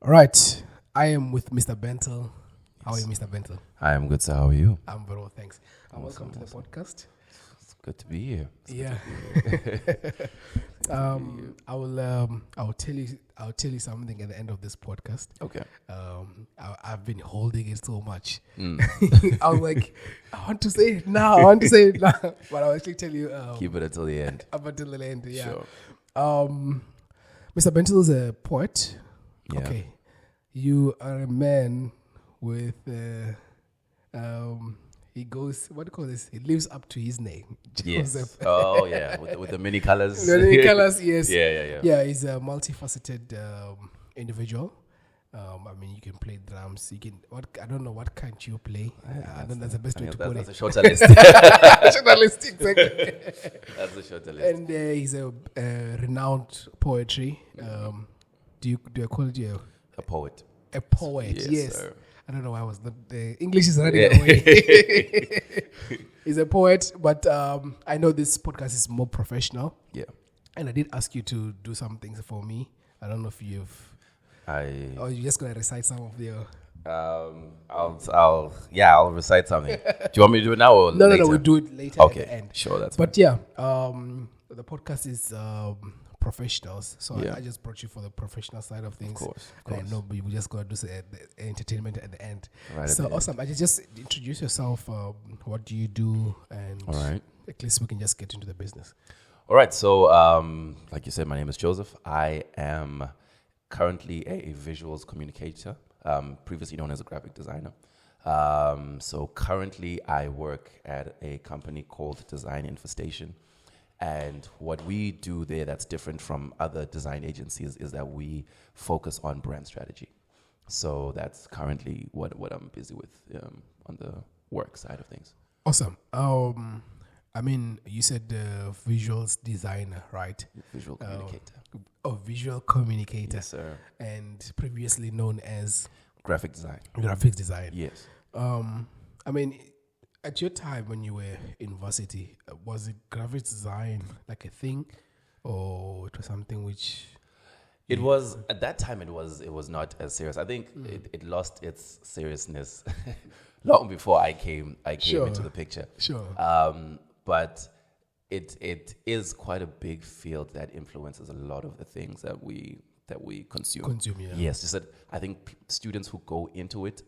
All right. I am with Mr. Bentil. How are you, Mr. Bentil? I am good, sir. How are you? I'm very well, thanks. Welcome to the podcast. It's good to be here. I will tell you something at the end of this podcast. Okay. I've been holding it so much. I was like, I want to say it now, but I'll actually tell you. Keep it until the end. Up until the end, yeah. Sure. Mr. Bentil is a poet. Yeah. Okay. You are a man with he goes, what do you call this? He lives up to his name. Yes. Joseph. Oh, yeah. With the many colors. The many colors, yes. Yeah. Yeah, he's a multifaceted individual. I mean, you can play drums. You can. I don't know what kind you play. I think that's the best way to put it. That's a shorter list. Shorter list, exactly. That's a shorter list. And he's a renowned poetry. Do I call you A poet. a poet? Yes. Sir. I don't know why I was not. The English is running away. He's a poet, but I know this podcast is more professional. Yeah. And I did ask you to do some things for me. I don't know if or you're just gonna recite some of your. I'll recite something. Do you want me to do it now or No, later? we'll do it later at the end. Sure, that's But fine. yeah, the podcast is professionals, so Yeah. I just brought you for the professional side of things. Of course. And I know we just gotta do the entertainment at the end. Right at So the end. awesome! I just introduce yourself. What do you do? And All right. at least we can just get into the business. All right. So, like you said, my name is Joseph. I am currently a visuals communicator, previously known as a graphic designer. So currently I work at a company called Design Infestation. And what we do there that's different from other design agencies is that we focus on brand strategy. So that's currently what I'm busy with on the work side of things. Awesome. I mean, you said visuals designer, right? Visual communicator. Visual communicator. Yes, sir. And previously known as Graphic design. graphics design. Yes. I mean, at your time when you were in varsity, was it graphics design like a thing, or it was something which? It was at that time. It was not as serious. I think it lost its seriousness long before I came Sure. into the picture. Sure. But it is quite a big field that influences a lot of the things that we consume. Yeah. Yes, just that I think students who go into it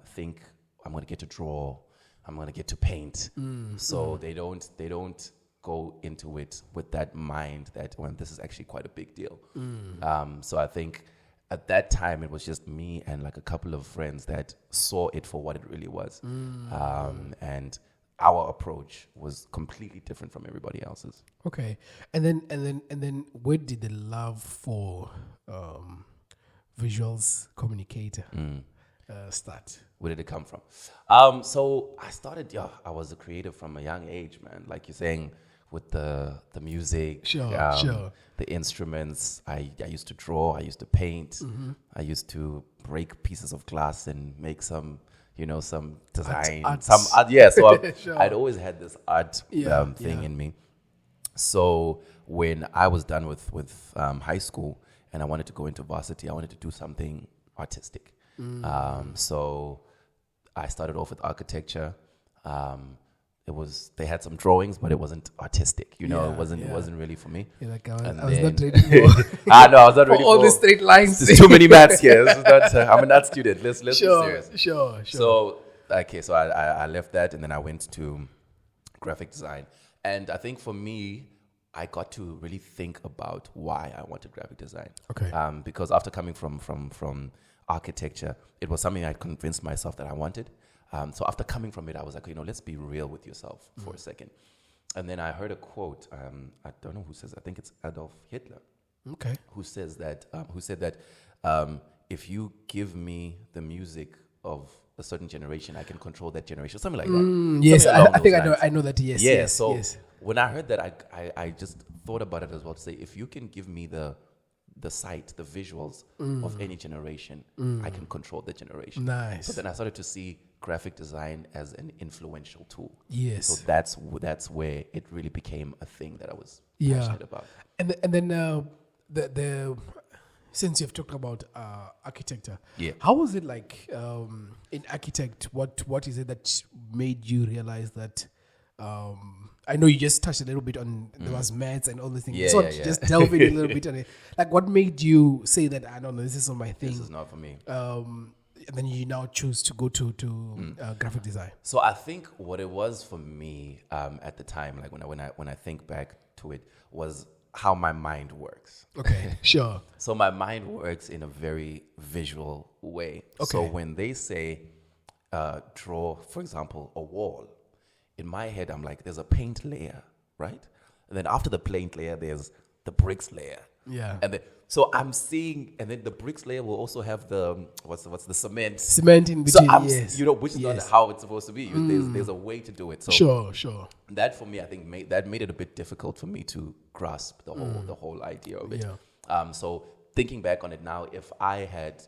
think I'm going to get to draw, I'm going to get to paint. So they don't go into it with that mind that this is actually quite a big deal. So I think at that time it was just me and like a couple of friends that saw it for what it really was. And our approach was completely different from everybody else's. Okay, and then where did the love for visuals communicator start? Where did it come from? So I started, I was a creative from a young age, man. Like you're saying, with the music, Sure. the instruments. I used to draw, I used to paint, I used to break pieces of glass and make some design, Art. some art. Yeah, so Sure. I'd always had this art thing in me. So when I was done with high school and I wanted to go into varsity, I wanted to do something artistic. So I started off with architecture. They had some drawings, but it wasn't artistic. It wasn't really for me. You're like, I And was not then- ready for, I know I was not for ready all for the straight lines. There's too many maths here. This is not, I'm an art student. Let's be serious. Sure. So I left that and then I went to graphic design. And I think for me, I got to really think about why I wanted graphic design. Okay. Because after coming from architecture, it was something I convinced myself that I wanted. So after coming from it, I was like, let's be real with yourself for a second. And then I heard a quote. I don't know who says. I think it's Adolf Hitler. Okay. Who said that if you give me the music of a certain generation, I can control that generation. Something like that. Yes, Something along I think those lines. I know that. Yes. Yeah. Yes, So yes. when I heard that, I just thought about it as well to say, if you can give me the sight, the visuals of any generation, I can control the generation. Nice. So then I started to see graphic design as an influential tool. Yes. So that's where it really became a thing that I was passionate about. And then the since you've talked about architecture, Yeah. how was it like in architect? What is it that made you realize that? I know you just touched a little bit on there was maths and all these things. Yeah, So yeah. just delve in a little bit on it. Like, what made you say that I don't know, this is not my thing? This is not for me. And then you now choose to go to graphic design. So I think what it was for me at the time, like when I think back to it, was how my mind works. Okay, sure. So my mind works in a very visual way. So Okay. when they say draw, for example, a wall, in my head I'm like, there's a paint layer, right? And then after the paint layer, there's the bricks layer. Yeah. And then so I'm seeing, and then the bricks layer will also have the what's the cement. Cement in So between, I'm, yes. which is not Yes. how it's supposed to be. There's a way to do it. So Sure. that for me, I think made it a bit difficult for me to grasp the whole idea of it. Yeah. So thinking back on it now, if I had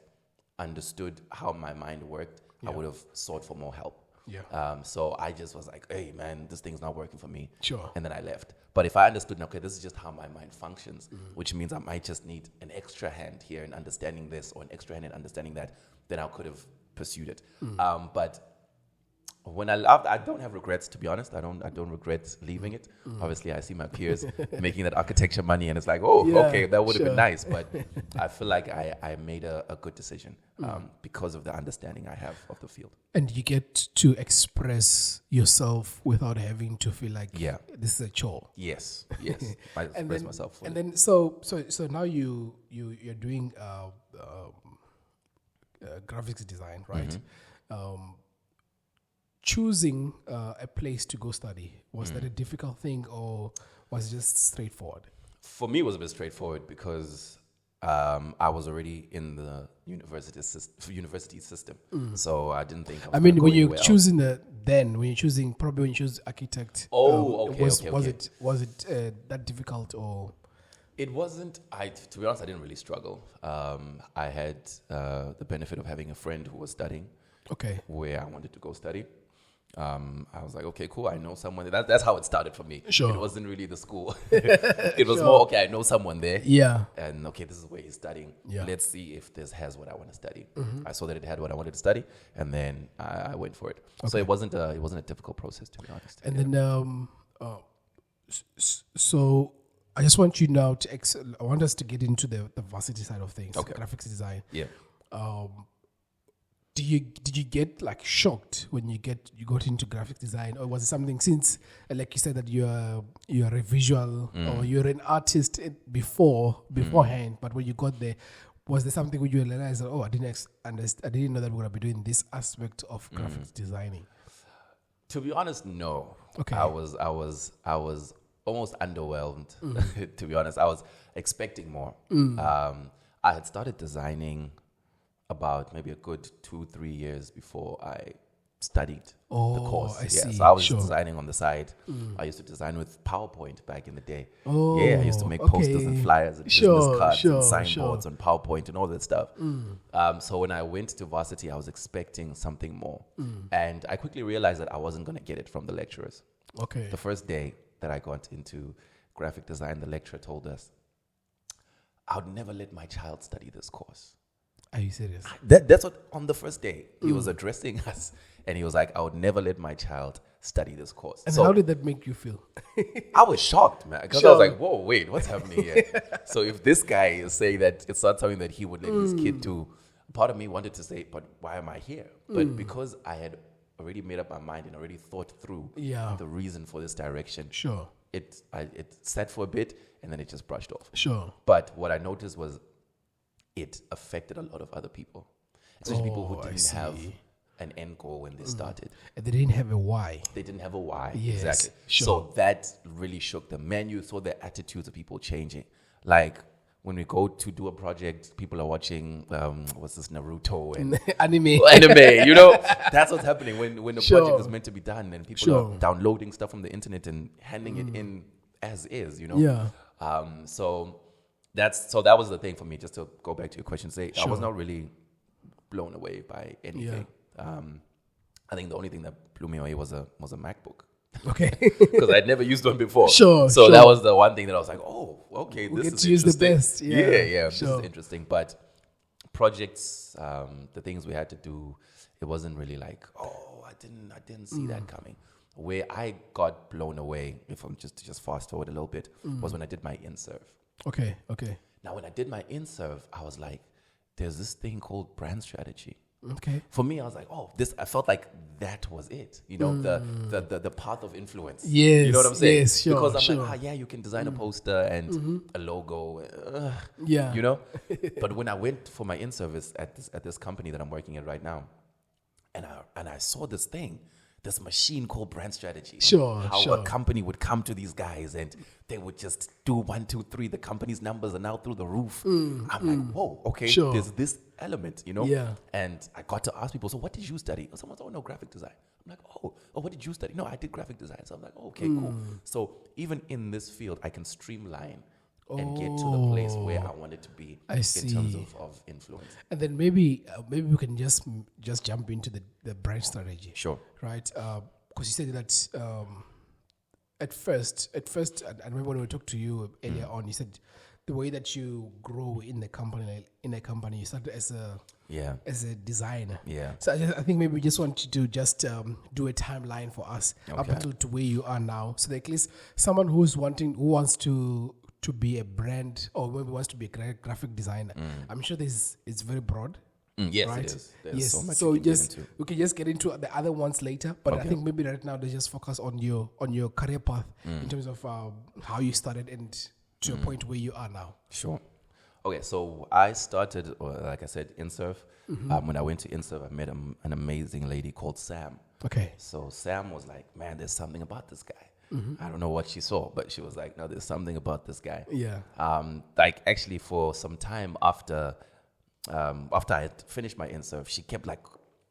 understood how my mind worked, I would have sought for more help. Yeah. So I just was like, hey man, this thing's not working for me. Sure. And then I left. But if I understood, okay, this is just how my mind functions, which means I might just need an extra hand here in understanding this or an extra hand in understanding that, then I could have pursued it. But when I left, I don't have regrets, to be honest. I don't regret leaving it. Obviously, I see my peers making that architecture money, and it's like, oh, Yeah, okay, that would have sure. been nice. But I feel like I made a good decision because of the understanding I have of the field. And you get to express yourself without having to feel like Yeah. this is a chore. Yes. I And express then, myself fully. and then so now you're doing graphics design, right? Choosing a place to go study, was that a difficult thing or was it just straightforward? For me, it was a bit straightforward because I was already in the university system, so I didn't think. I mean, gonna when go you're anywhere else. choosing when you choose architect. Okay, was okay. was it that difficult or? It wasn't. To be honest, I didn't really struggle. I had the benefit of having a friend who was studying Okay. where I wanted to go study. I was like, okay, cool. I know someone. That's how it started for me. Sure. It wasn't really the school. It was more, okay, I know someone there. Yeah. And okay, this is where he's studying. Yeah. Let's see if this has what I want to study. I saw that it had what I wanted to study, and then I went for it. So it wasn't a difficult process, to be honest. And then so I just want you now to I want us to get into the varsity side of things, Okay. graphics design. Yeah. Did you get like shocked when you got into graphic design, or was it something since like you said that you're a visual or you're an artist beforehand, but when you got there, was there something where you realized that I didn't know that we're gonna be doing this aspect of graphics designing? To be honest, no. Okay. I was almost underwhelmed. To be honest, I was expecting more. I had started designing about maybe a good 2-3 years before I studied the course. I see. So I was Sure. designing on the side. I used to design with PowerPoint back in the day. Oh, I used to make posters okay. and flyers and Sure, business cards sure, and signboards on PowerPoint and all that stuff. So when I went to varsity, I was expecting something more. And I quickly realized that I wasn't going to get it from the lecturers. Okay. The first day that I got into graphic design, the lecturer told us, I would never let my child study this course. Are you serious? That's what, on the first day, he was addressing us, and he was like, I would never let my child study this course. And So how did that make you feel? I was shocked, man, because I was like, whoa, wait, what's happening here? So if this guy is saying that it's not something that he would let his kid do, part of me wanted to say, but why am I here? But because I had already made up my mind and already thought through the reason for this direction, Sure. it sat for a bit, and then it just brushed off. Sure. But what I noticed was it affected a lot of other people, especially people who I didn't see. have an end goal when they started. And they didn't have a why. They didn't have a why. Yes, Exactly. sure. So that really shook them. Man, you saw the attitudes of people changing. Like when we go to do a project, people are watching, what's this, Naruto and Anime. anime, you know? That's what's happening when the Sure. project is meant to be done, and people Sure. are downloading stuff from the internet and handing it in as is, you know? Yeah. So that was the thing for me, just to go back to your question. I Sure. was not really blown away by anything. I think the only thing that blew me away was a MacBook. Okay. Because I'd never used one before. Sure. So that was the one thing that I was like, oh, okay, We this get is to use the interesting. best. Yeah. This is interesting. But projects, the things we had to do, it wasn't really like, oh, I didn't see that coming. Where I got blown away, if I'm just fast forward a little bit, was when I did my in-serve. Okay. Now, when I did my in-serve, I was like, there's this thing called brand strategy. Okay. For me, I was like, oh, I felt like that was it. You know, the path of influence. Yes. You know what I'm saying? Yes, sure. Because I'm sure. like, you can design a poster and a logo. Yeah. You know? But when I went for my in-service at this company that I'm working at right now, and I saw this thing, this machine called brand strategy. Sure. How a company would come to these guys and they would just do 1, 2, 3. The company's numbers are now through the roof. I'm like, whoa, okay. Sure. There's this element, you know? Yeah. And I got to ask people, so what did you study? Someone's, oh, no, graphic design. I'm like, oh, what did you study? No, I did graphic design. So I'm like, okay, cool. So even in this field, I can streamline and get to the place where I wanted to be in terms of influence. And then maybe we can just jump into the brand strategy. Sure. Right? Because you said that at first, I remember when we talked to you earlier on, you said the way that you grow in a company, you started as a designer. Yeah. So I think maybe we just want you to just do a timeline for us up Okay. until to where you are now, so that at least someone who wants to be a brand or maybe wants to be a graphic designer. I'm sure it's very broad. Yes, right? it is. There's Yes. so much So you can get into. we can just get into the other ones later. But I Okay. think maybe right now they just focus on your career path in terms of how you started and to a point where you are now. Sure. Okay, so I started, like I said, InSurf. When I went to InSurf, I met an amazing lady called Sam. Okay. So Sam was like, man, there's something about this guy. I don't know what she saw, but she was like, no, there's something about this guy. Yeah. Like actually for some time after I had finished my InSurf, she kept like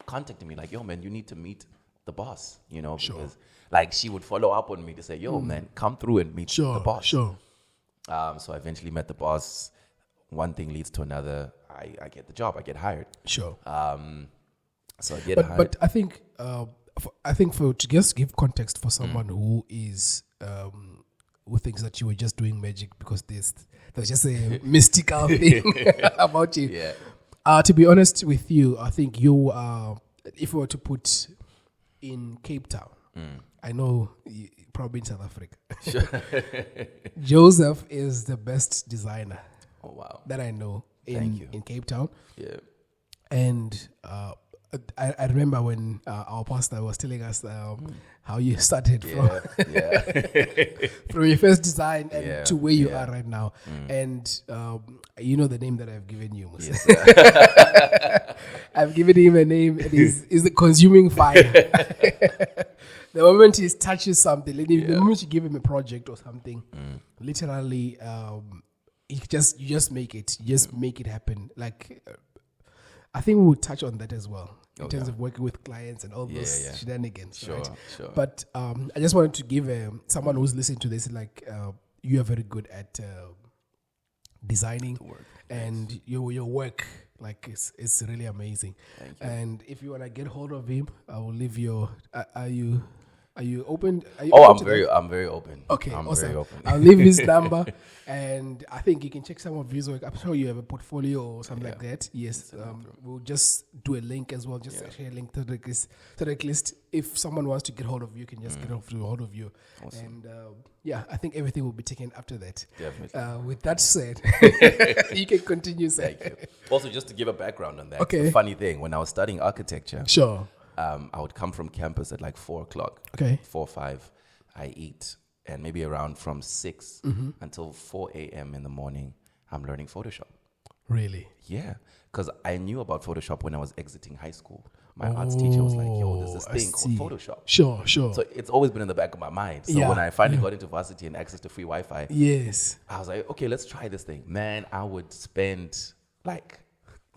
contacting me like, yo, man, you need to meet the boss, you know, because like she would follow up on me to say, yo, man, come through and meet the boss. Sure. So I eventually met the boss. One thing leads to another. I get the job. I get hired. Sure. So I get hired. But I think for to just give context for someone who is who thinks that you were just doing magic because there's just a mystical thing about you. Yeah. To be honest with you, I think you if we were to put in Cape Town, I know probably in South Africa. Joseph is the best designer. Oh wow. That I know in Cape Town. Yeah. And I remember when our pastor was telling us how you started from your first design and to where you are right now. And you know the name that I've given you, Musa. Yes, I've given him a name. It is the consuming fire. The moment he touches something, the moment you give him a project or something, literally, you just make it. You just make it happen. Like, I think we will touch on that as well in terms of working with clients and all those shenanigans. Sure, right? sure. But I just wanted to give someone who's listening to this, like, you are very good at designing and your work. Like it's really amazing. Thank you. And if you want to get hold of him, I will leave your. Are you open? I'm very open. Okay, I'm awesome. very open. I'll leave his number, and I think you can check some of his work. I'm sure you have a portfolio or something like that. Yes, we'll just do a link as well. Just share a link to the list. So that at least if someone wants to get hold of you, can just get hold of you. Awesome. And I think everything will be taken after that. Definitely. With that said, you can continue. Thank you. Also, just to give a background on that. Okay. The funny thing, when I was studying architecture, Sure. I would come from campus at like 4 o'clock. Okay. 4 or 5. I eat, and maybe around from 6 until 4 a.m. in the morning, I'm learning Photoshop. Really? Yeah, because I knew about Photoshop when I was exiting high school. My arts teacher was like, yo, there's this thing called Photoshop. Sure. So it's always been in the back of my mind. So when I finally got into varsity and access to free Wi-Fi, yes, I was like, okay, let's try this thing. Man, I would spend like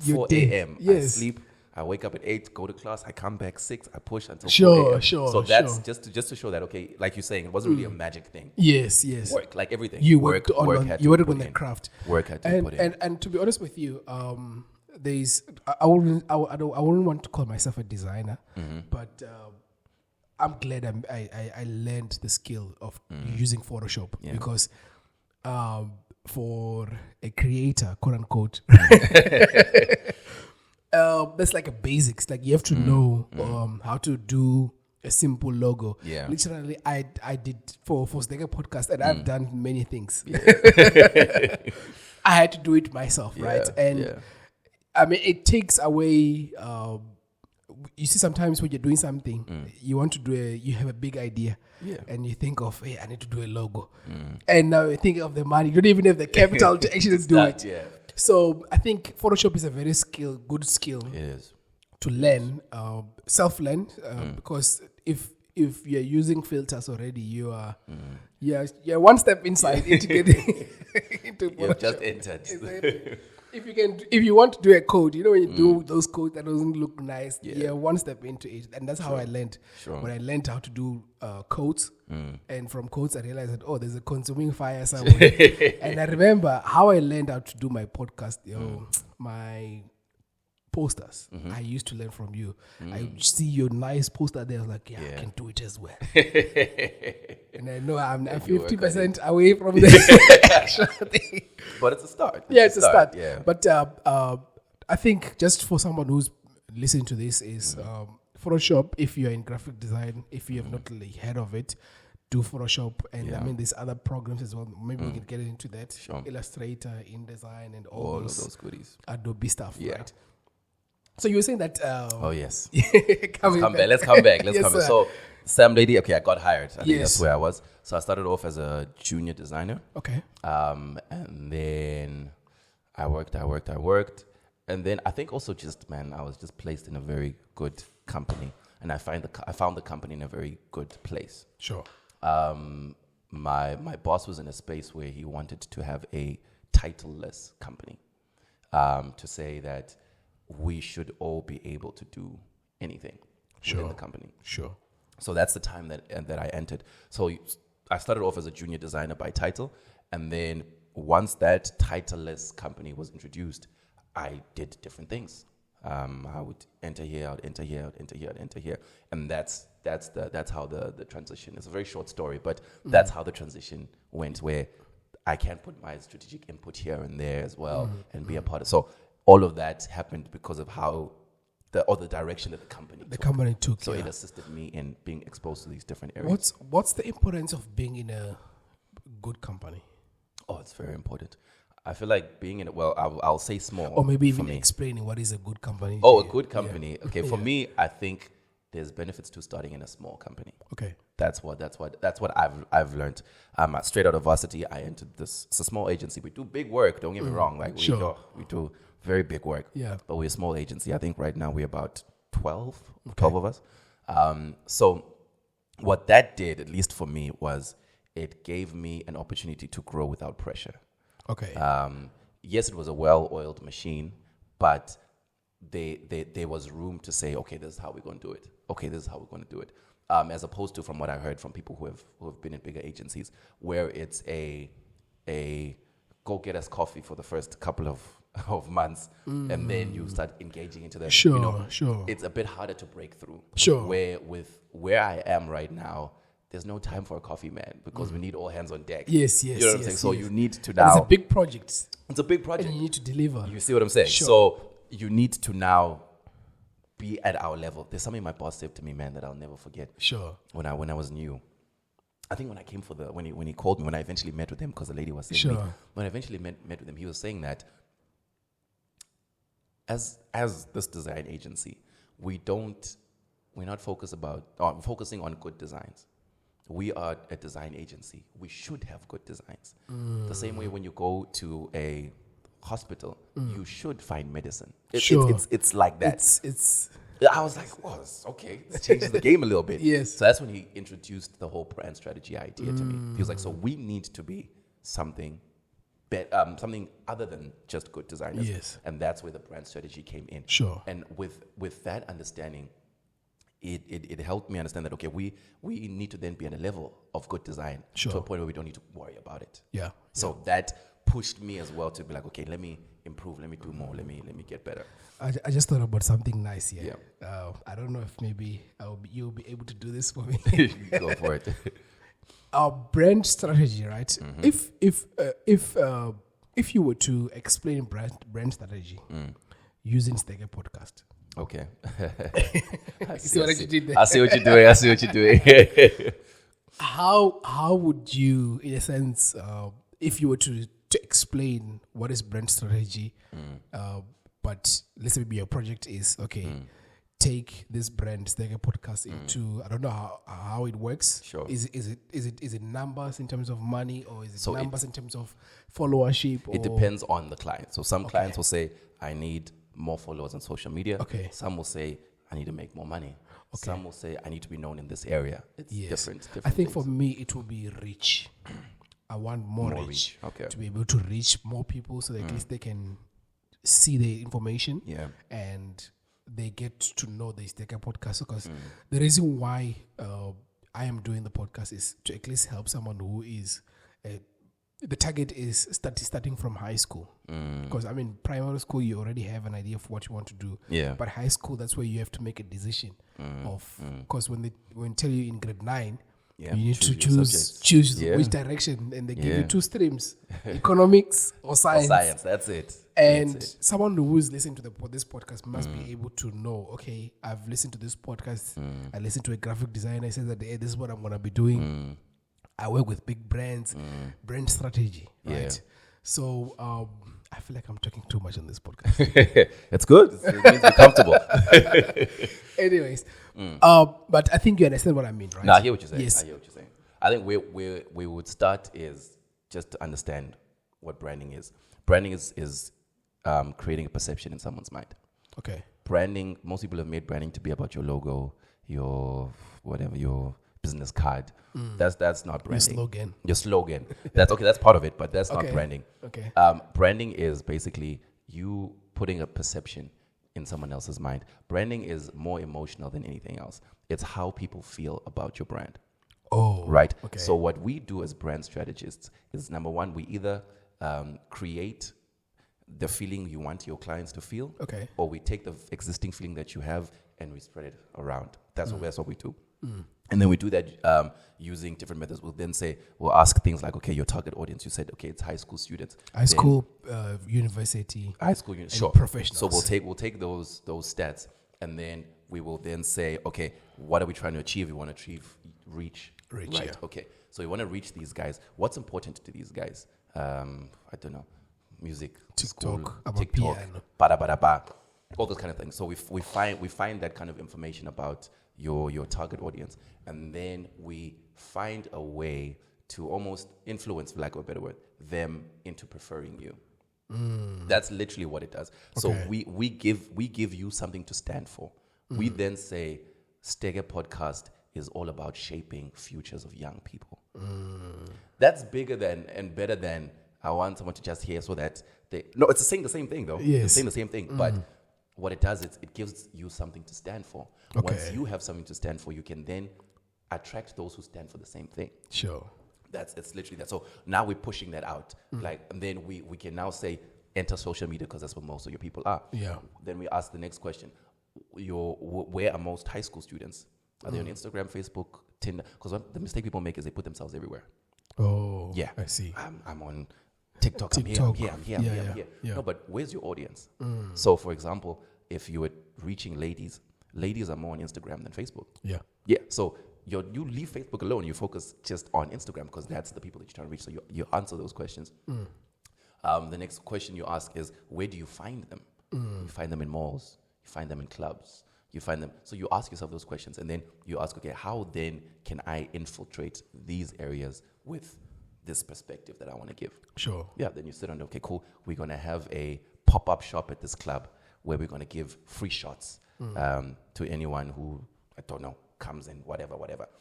Your 4 day. a.m. Yes. I sleep. I wake up at 8, go to class. I come back 6. I push until 4 Sure, a.m. sure, So that's sure. just to show that, okay, like you're saying, it wasn't really a magic thing. Yes. Work, like everything. You work worked on had you to worked put on the in. craft. Work had to be put in. And to be honest with you, there's I wouldn't want to call myself a designer, but I'm glad I learned the skill of using Photoshop because for a creator, quote unquote, that's like a basics. Like you have to know how to do a simple logo. Yeah. Literally, I did for Stega podcast, and I've done many things. Yeah. I had to do it myself, right? And I mean, it takes away. You see, sometimes when you're doing something, you want to do you have a big idea, and you think of, hey, I need to do a logo, and now you think of the money. You don't even have the capital to actually do it. Yeah. So I think Photoshop is a very good skill. It is. To learn, self-learn, because if you're using filters already, you're one step inside into getting into Photoshop. You've just entered. If you want to do a code, when you do those codes that doesn't look nice, you're one step into it, and that's how I learned. Sure. When I learned how to do codes, and from codes I realized that there's a consuming fire somewhere. And I remember how I learned how to do my podcast, my posters. I used to learn from you. I see your nice poster there. I was like, I can do it as well. And I know I'm 50% away from the actual thing. But it's a start. It's a start. Yeah. But I think just for someone who's listening to this is Photoshop, if you're in graphic design, if you have not really heard of it, do Photoshop. And I mean, there's other programs as well. Maybe we can get into that. Sure. Illustrator, InDesign, and all of those goodies. Adobe stuff, right? So you were saying that... oh, yes. Let's come back. Let's come back. So, Sam Lady, I got hired. I think that's where I was. So I started off as a junior designer. Okay. And then I worked. And then I think also I was just placed in a very good company. And I found the company in a very good place. Sure. My boss was in a space where he wanted to have a titleless company. To say that we should all be able to do anything within the company. Sure. So that's the time that I entered. So I started off as a junior designer by title, and then once that titleless company was introduced, I did different things. I would enter here, I'd enter here, I'd enter here, I'd enter here, and that's how the transition. It's a very short story, but that's how the transition went. Where I can put my strategic input here and there as well, and be a part of. So all of that happened because of how the direction that the company took. So it assisted me in being exposed to these different areas. What's the importance of being in a good company? Oh, it's very important. I feel like being in I'll say small. Or maybe even explaining what is a good company. Oh, a good company. Yeah. Okay, for me, I think there's benefits to starting in a small company. Okay. That's what I've learned. Straight out of varsity, I entered this. It's a small agency. We do big work. Don't get me wrong. Like we do very big work. Yeah. But we're a small agency. I think right now we're about 12 of us. So what that did, at least for me, was it gave me an opportunity to grow without pressure. Okay. Yes, it was a well-oiled machine, but there was room to say, okay, this is how we're going to do it. Okay, this is how we're going to do it. As opposed to from what I heard from people who have been in bigger agencies, where it's a go get us coffee for the first couple of months, and then you start engaging into that. Sure. It's a bit harder to break through. Sure. Where I am right now, there's no time for a coffee, man, because we need all hands on deck. Yes. You know what I'm saying? So you need to now. It's a big project. It's a big project. And you need to deliver. You see what I'm saying? Sure. So you need to now be at our level. There's something my boss said to me, man, that I'll never forget. Sure. When I was new. I think when I came when he called me, when I eventually met with him, because the lady was saying sure. me, when I eventually met with him, he was saying that as this design agency, we're not focusing on good designs. We are a design agency. We should have good designs. The same way when you go to a hospital, you should find medicine. It's like that. It's. I was like, well, okay, this changes the game a little bit. Yes. So that's when he introduced the whole brand strategy idea to me. He was like, so we need to be something other than just good designers. Yes. And that's where the brand strategy came in. Sure. And with that understanding, it helped me understand that, okay, we need to then be at a level of good design to a point where we don't need to worry about it. Yeah. So that pushed me as well to be like, okay, let me improve. Let me do more. Let me get better. I just thought about something nice here. Yeah. I don't know if maybe you'll be able to do this for me. Go for it. Our brand strategy, right? If you were to explain brand strategy using Stege podcast. Okay. I See what you did there? I see what you're doing. How would you, in a sense, if you were to explain what is brand strategy, but let's say maybe your project is take this brand Stege podcast into, I don't know how it works. Sure. Is it numbers in terms of money, or is it So numbers in terms of followership? It depends on the client. So some clients will say, I need more followers on social media. Okay. Some will say, I need to make more money. Some will say, I need to be known in this area. It's different. I think things. for me, it will be reach. I want more reach. Okay. To be able to reach more people so that at least they can see the information. Yeah. And they get to know the Steke podcast. Because the reason why I am doing the podcast is to at least help someone who is the target is starting from high school. Because, I mean, primary school, you already have an idea of what you want to do. Yeah. But high school, that's where you have to make a decision because when they tell you in grade 9, you need to choose which direction, and they give you 2 streams, economics or science. Or science, that's it. And someone who is listening to this podcast must be able to know, okay, I've listened to this podcast. I listened to a graphic designer. I said that, hey, this is what I'm going to be doing. I work with big brands, brand strategy, right? Yeah. So I feel like I'm talking too much on this podcast. It's good. It means you're comfortable. Anyways, but I think you understand what I mean, right? No, I hear what you're saying. Yes. I hear what you're saying. I think where we would start is just to understand what branding is. Branding is creating a perception in someone's mind. Okay. Branding, most people have made branding to be about your logo, your whatever, your business card. That's not branding. Your slogan. That's part of it, but that's not branding. Okay. Branding is basically you putting a perception in someone else's mind. Branding is more emotional than anything else. It's how people feel about your brand. Oh. Right? Okay. So what we do as brand strategists is, number one, we either create the feeling you want your clients to feel, or we take the existing feeling that you have and we spread it around. That's what we do. And then we do that using different methods. We'll ask things like, okay, your target audience, you said, okay, it's high school students. High school, university. High school, sure. Professionals. So we'll take those stats, and then we will then say, okay, what are we trying to achieve? We want to achieve reach. Right. Yeah. Okay. So we want to reach these guys. What's important to these guys? I don't know. Music, TikTok, piano, all those kind of things. So we find that kind of information about your target audience, and then we find a way to almost influence, for lack of a better word, them into preferring you. That's literally what it does. So we give you something to stand for. We then say, Stege Podcast is all about shaping futures of young people. That's bigger than and better than I want someone to just hear so that it's saying the same thing though. Yes. It's saying the same thing, but what it does is it gives you something to stand for. Once you have something to stand for, you can then attract those who stand for the same thing. Sure. It's literally that. So now we're pushing that out. And then we can now say, enter social media because that's where most of your people are. Yeah. Then we ask the next question. Where are most high school students? Are they on Instagram, Facebook, Tinder? Because the mistake people make is they put themselves everywhere. Oh, yeah. I see. I'm on TikTok. I'm here. No, but where's your audience? So, for example, if you were reaching ladies are more on Instagram than Facebook. Yeah. Yeah. So you leave Facebook alone. You focus just on Instagram because that's the people that you're trying to reach. So you answer those questions. The next question you ask is, where do you find them? You find them in malls. You find them in clubs. You find them. So you ask yourself those questions, and then you ask, okay, how then can I infiltrate these areas with this perspective that I want to give? Sure. Yeah. Then you sit on, okay, cool. We're going to have a pop-up shop at this club where we're going to give free shots to anyone who, I don't know, comes in, whatever.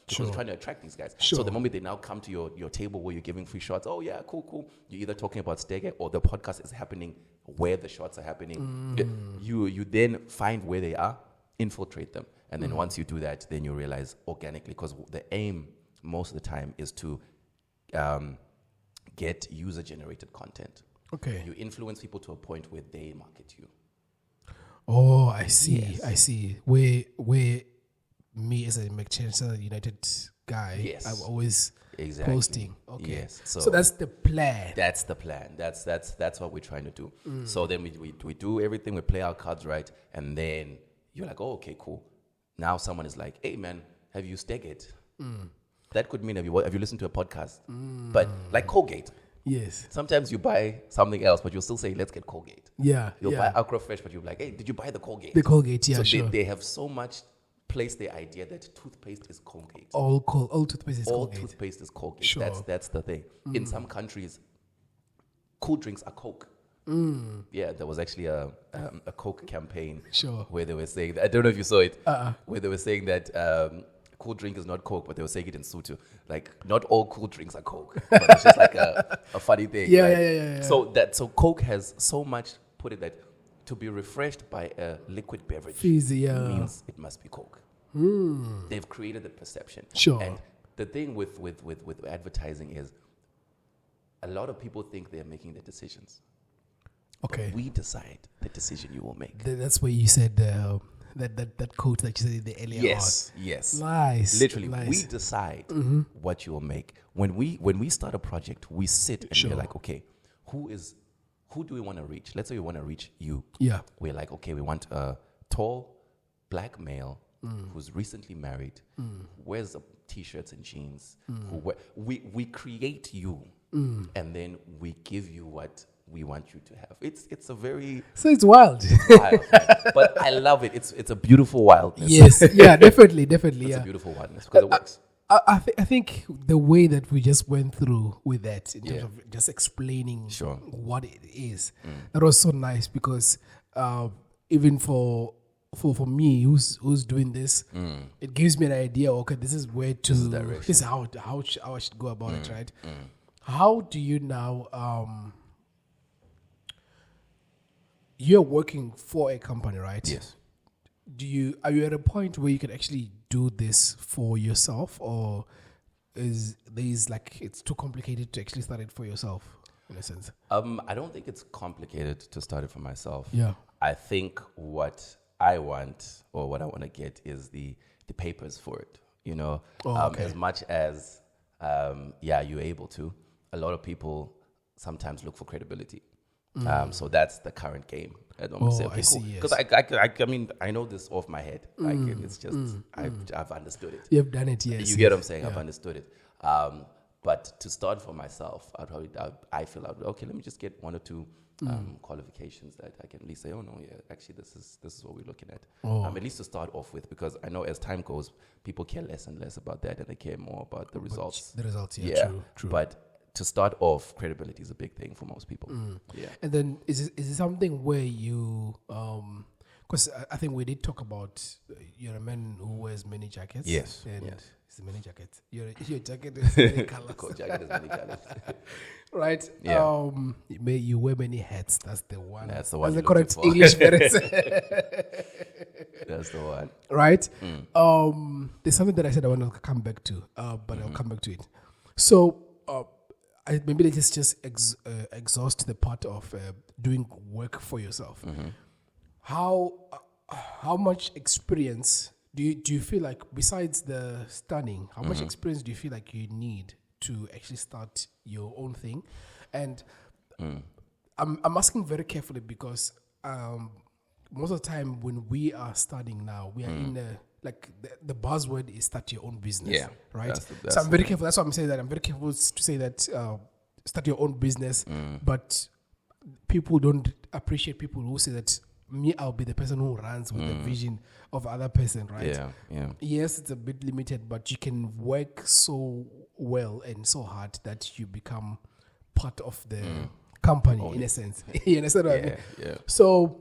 Because we're trying to attract these guys. Sure. So the moment they now come to your table where you're giving free shots, oh yeah, cool. You're either talking about Stege or the podcast is happening where the shots are happening. You then find where they are, infiltrate them. And then once you do that, then you realize organically, because the aim most of the time is to get user-generated content. Okay. You influence people to a point where they market you. Oh, I see. Yes. I see. Where me as a Manchester United guy, Yes. I'm always Exactly. posting. Okay. Yes. So that's the plan. That's the plan. That's what we're trying to do. So then we do everything. We play our cards right, and then you're like, oh, okay, cool. Now someone is like, hey, man, have you Stegate? That could mean have you listened to a podcast? But like Colgate. Yes. Sometimes you buy something else, but you'll still say, let's get Colgate. Yeah. You'll yeah. buy Acrofresh, but you'll be like, hey, did you buy the Colgate? The Colgate, yeah, so sure. they have so much placed the idea that toothpaste is Colgate. All toothpaste is All Colgate. toothpaste is Colgate. Sure. That's the thing. In some countries, cool drinks are Coke. Yeah, there was actually a Coke campaign Sure. where they were saying that, I don't know if you saw it, where they were saying that cool drink is not Coke, but they were saying it in Sutu. Like, not all cool drinks are Coke, but it's just like a funny thing. Yeah, right? yeah. So Coke has so much put it that to be refreshed by a liquid beverage Fizzy, yeah. means it must be Coke. They've created the perception. Sure. And the thing with advertising is a lot of people think they're making the decisions. Okay. We decide the decision you will make. That's where you said that quote that you said in the earlier Yes. Nice. Literally, nice. we decide what you will make. When we start a project, we sit and Sure. we're like, okay, who do we want to reach? Let's say we want to reach you. Yeah. We're like, okay, we want a tall black male who's recently married, wears t-shirts and jeans. We create you, and then we give you what we want you to have. It's a very So it's wild. wild, but I love it. It's a beautiful wildness. Yes. Yeah. Definitely. It's Yeah. a beautiful wildness because it works. I think the way that we just went through with that in terms Yeah. of just explaining Sure. what it is, that was so nice because even for me who's doing this, it gives me an idea. Okay, this is where to. direction. This is how I should go about it, right? How do you now? You're working for a company, right? Yes. Are you at a point where you can actually do this for yourself, or is it's too complicated to actually start it for yourself in a sense? I don't think it's complicated to start it for myself. Yeah. I think what I want or what I want to get is the papers for it. You know, okay. As much as you're able to. A lot of people sometimes look for credibility. So that's the current game. I don't say, okay, I see, cool. yes. Because I mean, I know this off my head. Like it's just I've understood it. You've done it, yes. You get what I'm saying? I've understood it. But to start for myself, I feel okay. Let me just get one or two qualifications that I can at least say, oh no, yeah, actually this is what we're looking at. At least to start off with, because I know as time goes, people care less and less about that, and they care more about the results. The results, yeah. True. But to start off, credibility is a big thing for most people. Yeah. And then is it something where you because I think we did talk about you're a man who wears many jackets. Yes. And yes. it's a many jacket. Your jacket is many colors. Coat jacket is many colors. Right? Yeah. You wear many hats. That's the one. That's the one That's the you're correct looking for. English phrase. That's the one. Right? There's something that I said I want to come back to, but I'll come back to it. So maybe let's just exhaust the part of doing work for yourself. How much experience do you feel like, besides the studying, how much experience do you feel like you need to actually start your own thing? And I'm asking very carefully because most of the time when we are studying now, we are in the buzzword is start your own business. Yeah, right. that's So I'm very careful. That's why I'm saying that. I'm very careful to say that start your own business, but people don't appreciate people who say that I'll be the person who runs with the vision of other person, right? Yeah. Yes, it's a bit limited, but you can work so well and so hard that you become part of the company in a sense. You understand what I mean? Yeah. So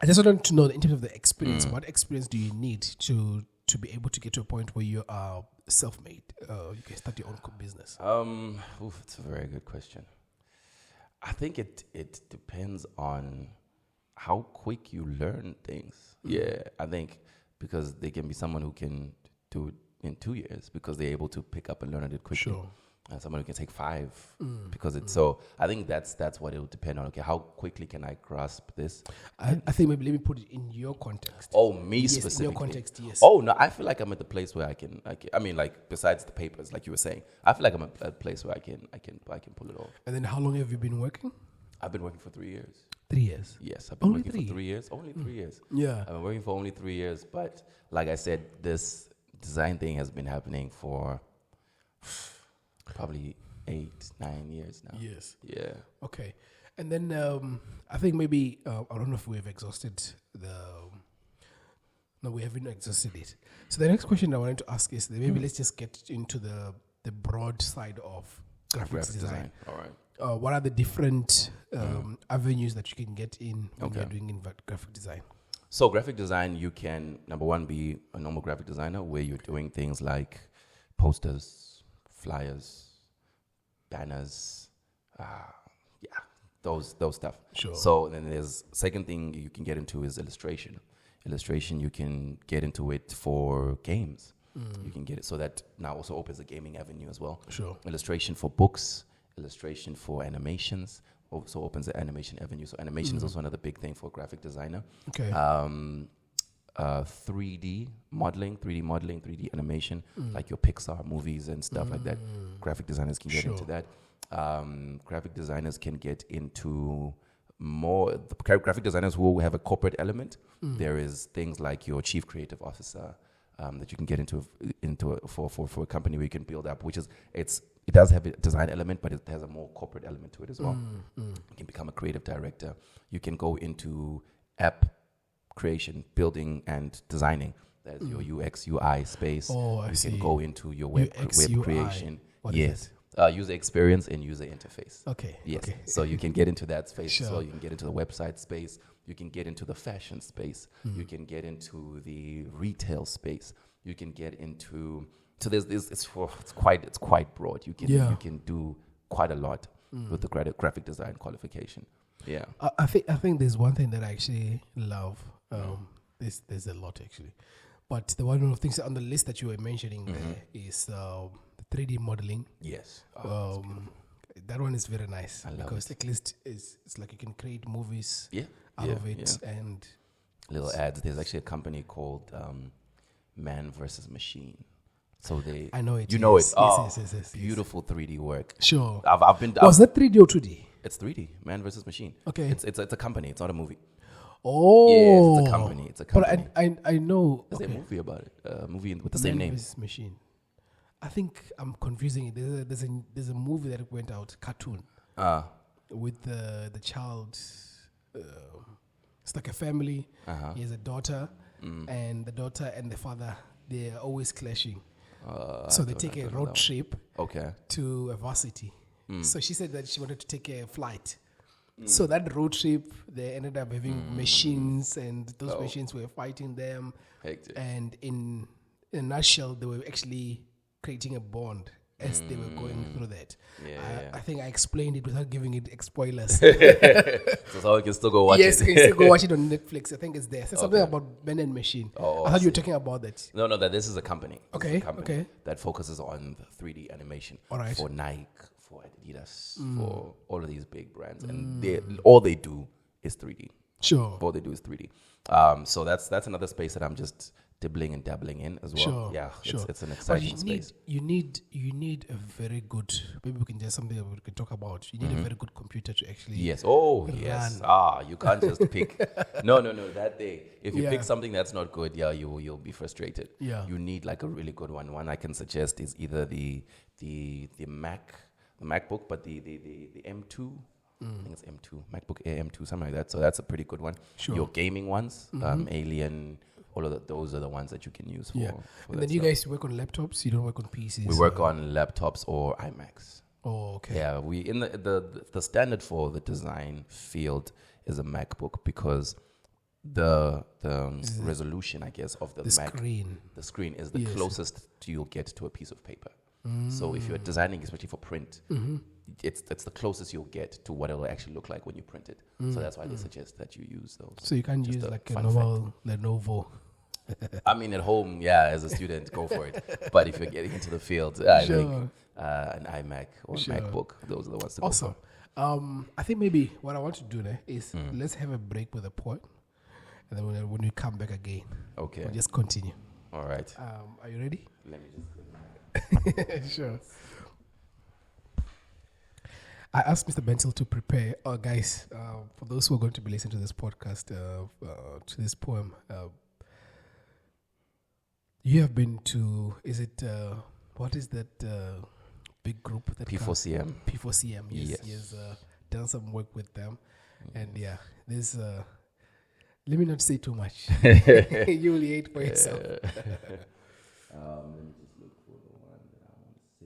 I just wanted to know, in terms of the experience, what experience do you need to be able to get to a point where you are self-made? You can start your own business. It's a very good question. I think it depends on how quick you learn things. Yeah, I think because there can be someone who can do it in 2 years because they're able to pick up and learn it quickly. Sure. and someone who can take 5 because it's so. I think that's what it will depend on. Okay, how quickly can I grasp this? I think maybe let me put it in your context. Oh, me Yes, specifically. in your context, yes. Oh no, I feel like I'm at the place where I can. I mean, like besides the papers, like you were saying, I feel like I'm at a place where I can pull it off. And then how long have you been working? I've been working for 3 years. 3 years. Yes, I've been Only working 3? for 3 years. Only 3 years. Yeah. I've been working for only 3 years, but like I said, this design thing has been happening for probably 8-9 years now. Yes. Yeah. Okay. And then I think maybe, I don't know if we have exhausted no, we haven't exhausted it. So the next question I wanted to ask is that maybe let's just get into the broad side of graphic design. All right. What are the different avenues that you can get in when Okay. you're doing graphic design? So graphic design, you can, number one, be a normal graphic designer where you're doing things like posters, flyers, banners, those stuff. Sure. So then there's second thing you can get into is illustration. Illustration, you can get into it for games. You can get it, so that now also opens a gaming avenue as well. Sure. Illustration for books, illustration for animations, also opens the animation avenue. So animation is also another big thing for a graphic designer. Okay. 3D modeling, 3D animation, like your Pixar movies and stuff like that. Graphic designers can get into that. Graphic designers can get into more graphic designers who have a corporate element. There is things like your chief creative officer that you can get into for a company where you can build up, which is it does have a design element, but it has a more corporate element to it as well. You can become a creative director. You can go into app creation, building and designing. That is your UX, UI space. Oh, I you see. can go into your web UX, UI. creation. What is Yes. User experience and user interface. Okay. Yes. Okay. So you can get into that space as Sure. well. You can get into the website space. You can get into the fashion space. You can get into the retail space. You can get into there's it's quite broad. You can do quite a lot with the graphic design qualification. Yeah. I think there's one thing that I actually love. There's a lot actually, but the one of the things on the list that you were mentioning there is the 3D modeling. Yes. That one is very nice I love because it. at least it's like you can create movies Yeah. out of it and Little ads. There's actually a company called Man versus Machine. So they. I know it. You know yes, it. Oh, yes. beautiful 3D work. Sure. I've been. Was that 3D or 2D? It's 3D. Man versus Machine. Okay. It's a company. It's not a movie. Oh. Yes, it's a company. It's a company. But I know. There's okay. a movie about it. A movie with the same Man name. versus Machine. I think I'm confusing it. There's a movie that went out, cartoon, with the child. It's like a family. He has a daughter, and the daughter and the father, they're always clashing. So they take a road trip Okay. to a varsity. So she said that she wanted to take a flight. So that road trip, they ended up having machines, and those machines were fighting them. Hectic. And in a nutshell, they were actually creating a bond as they were going through that. I think I explained it without giving it spoilers. So you can still go watch Yes, it. you can still go watch it on Netflix. I think it's there. There's something about Man and Machine. I thought you were talking about that. No, that this is a company. This is a company Okay. that focuses on the 3D animation All right. for Nike, for Adidas, for all of these big brands, and all they do is 3D. Sure. All they do is 3D. So that's another space that I'm just dibbling and dabbling in as well. Sure. Yeah, Sure. It's an But exciting space. you need a very good. Maybe we can just something that we can talk about. You need a very good computer to actually. Yes. Oh, yes. You can't just pick. No. That day, if you pick something that's not good, you'll be frustrated. Yeah. You need like a really good one. One I can suggest is either the MacBook, but the M2. I think it's M2, MacBook Air M2, something like that. So that's a pretty good one. Sure. Your gaming ones, Alien, all of those are the ones that you can use for. Yeah. for And that then you stuff. guys work on laptops. You don't work on PCs. We work on laptops or iMacs. Oh, okay. Yeah, we in the standard for the design field is a MacBook because the resolution, I guess, of the Mac Screen is the closest you'll get to a piece of paper. So if you're designing, especially for print, it's the closest you'll get to what it'll actually look like when you print it. So that's why they suggest that you use those. So you can't Just use a like a fun normal Lenovo. I mean, at home, yeah, as a student, go for it. But if you're getting into the field, I think an iMac or MacBook, those are the ones to go for. Awesome. I think maybe what I want to do now is let's have a break with a poem. And then when we come back again, Okay. we'll just continue. All right. Are you ready? Let me just. Sure. I asked Mr. Bentil to prepare. Guys, for those who are going to be listening to this podcast, to this poem, you have been to, is it, what is that big group? That P4CM. P4CM, yes. Yes. He has done some work with them. And yeah, there's, let me not say too much. You will hate for yourself. Let me just look for the one that I want to see.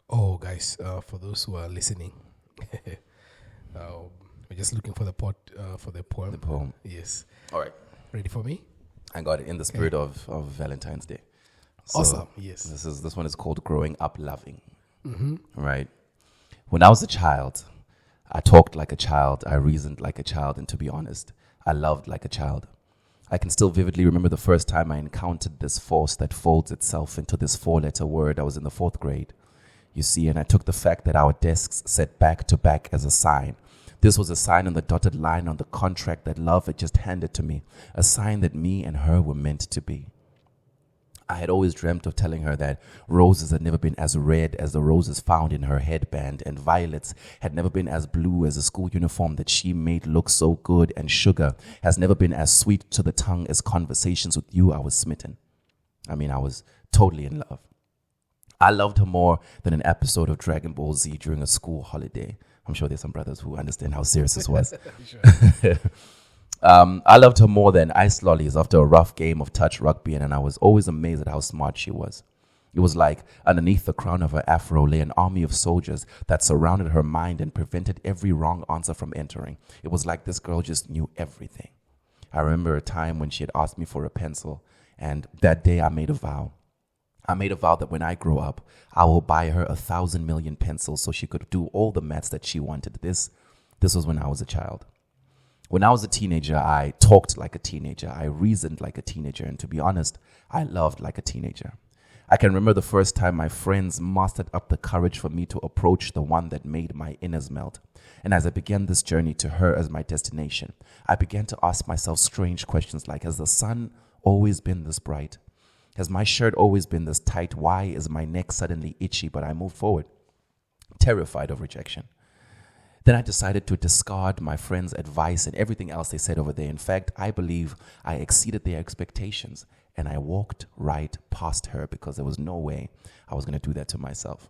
Oh, guys, for those who are listening, we're just looking for the for the poem. The poem. Yes. All right. Ready for me? I got it in the spirit of Valentine's Day. So Awesome. Yes. This one is called Growing Up Loving. Right. When I was a child, I talked like a child. I reasoned like a child. And to be honest, I loved like a child. I can still vividly remember the first time I encountered this force that folds itself into this 4-letter word. I was in the 4th grade. You see, and I took the fact that our desks sat back to back as a sign. This was a sign on the dotted line on the contract that love had just handed to me, a sign that me and her were meant to be. I had always dreamt of telling her that roses had never been as red as the roses found in her headband, and violets had never been as blue as the school uniform that she made look so good, and sugar has never been as sweet to the tongue as conversations with you. I was smitten. I mean, I was totally in love. I loved her more than an episode of Dragon Ball Z during a school holiday. I'm sure there's some brothers who understand how serious this was. I loved her more than ice lollies after a rough game of touch rugby, and I was always amazed at how smart she was. It was like underneath the crown of her afro lay an army of soldiers that surrounded her mind and prevented every wrong answer from entering. It was like this girl just knew everything. I remember a time when she had asked me for a pencil, and that day I made a vow. I made a vow that when I grow up, I will buy her 1,000 million pencils so she could do all the maths that she wanted. This was when I was a child. When I was a teenager, I talked like a teenager. I reasoned like a teenager. And to be honest, I loved like a teenager. I can remember the first time my friends mustered up the courage for me to approach the one that made my innards melt. And as I began this journey to her as my destination, I began to ask myself strange questions like, has the sun always been this bright? Has my shirt always been this tight? Why is my neck suddenly itchy? But I moved forward, terrified of rejection. Then I decided to discard my friends' advice and everything else they said over there. In fact, I believe I exceeded their expectations, and I walked right past her because there was no way I was going to do that to myself.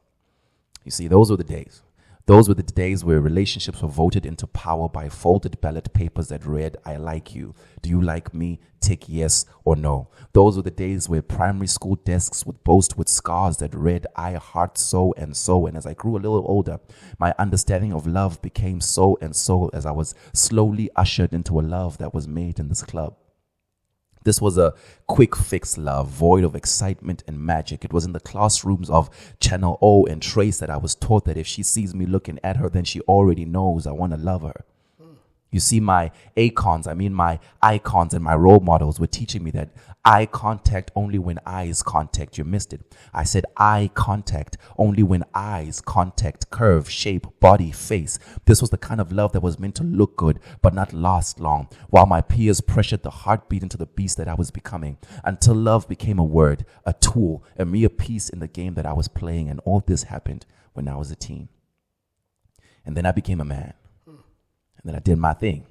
You see, those were the days. Those were the days where relationships were voted into power by folded ballot papers that read, I like you. Do you like me? Tick yes or no. Those were the days where primary school desks would boast with scars that read, I heart so and so. And as I grew a little older, my understanding of love became so and so as I was slowly ushered into a love that was made in this club. This was a quick fix love, void of excitement and magic. It was in the classrooms of Channel O and Trace that I was taught that if she sees me looking at her, then she already knows I want to love her. You see, my icons and my role models were teaching me that eye contact only when eyes contact. You missed it. I said eye contact only when eyes contact, curve, shape, body, face. This was the kind of love that was meant to look good but not last long, while my peers pressured the heartbeat into the beast that I was becoming, until love became a word, a tool, a mere piece in the game that I was playing. And all this happened when I was a teen. And then I became a man. And then I did my thing.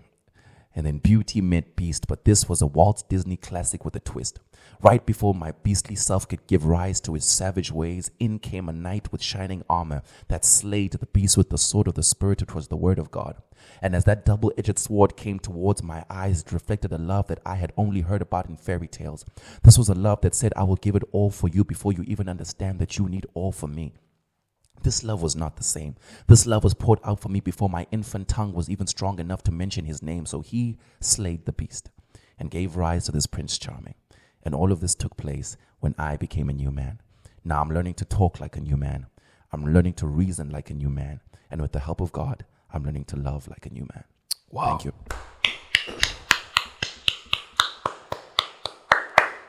And then beauty met beast, but this was a Walt Disney classic with a twist. Right before my beastly self could give rise to its savage ways, in came a knight with shining armor that slayed the beast with the sword of the Spirit, which was the word of God. And as that double-edged sword came towards my eyes, it reflected a love that I had only heard about in fairy tales. This was a love that said, I will give it all for you before you even understand that you need all for me. This love was not the same. This love was poured out for me before my infant tongue was even strong enough to mention his name. So he slayed the beast and gave rise to this Prince Charming. And all of this took place when I became a new man. Now I'm learning to talk like a new man. I'm learning to reason like a new man. And with the help of God, I'm learning to love like a new man. Wow. Thank you.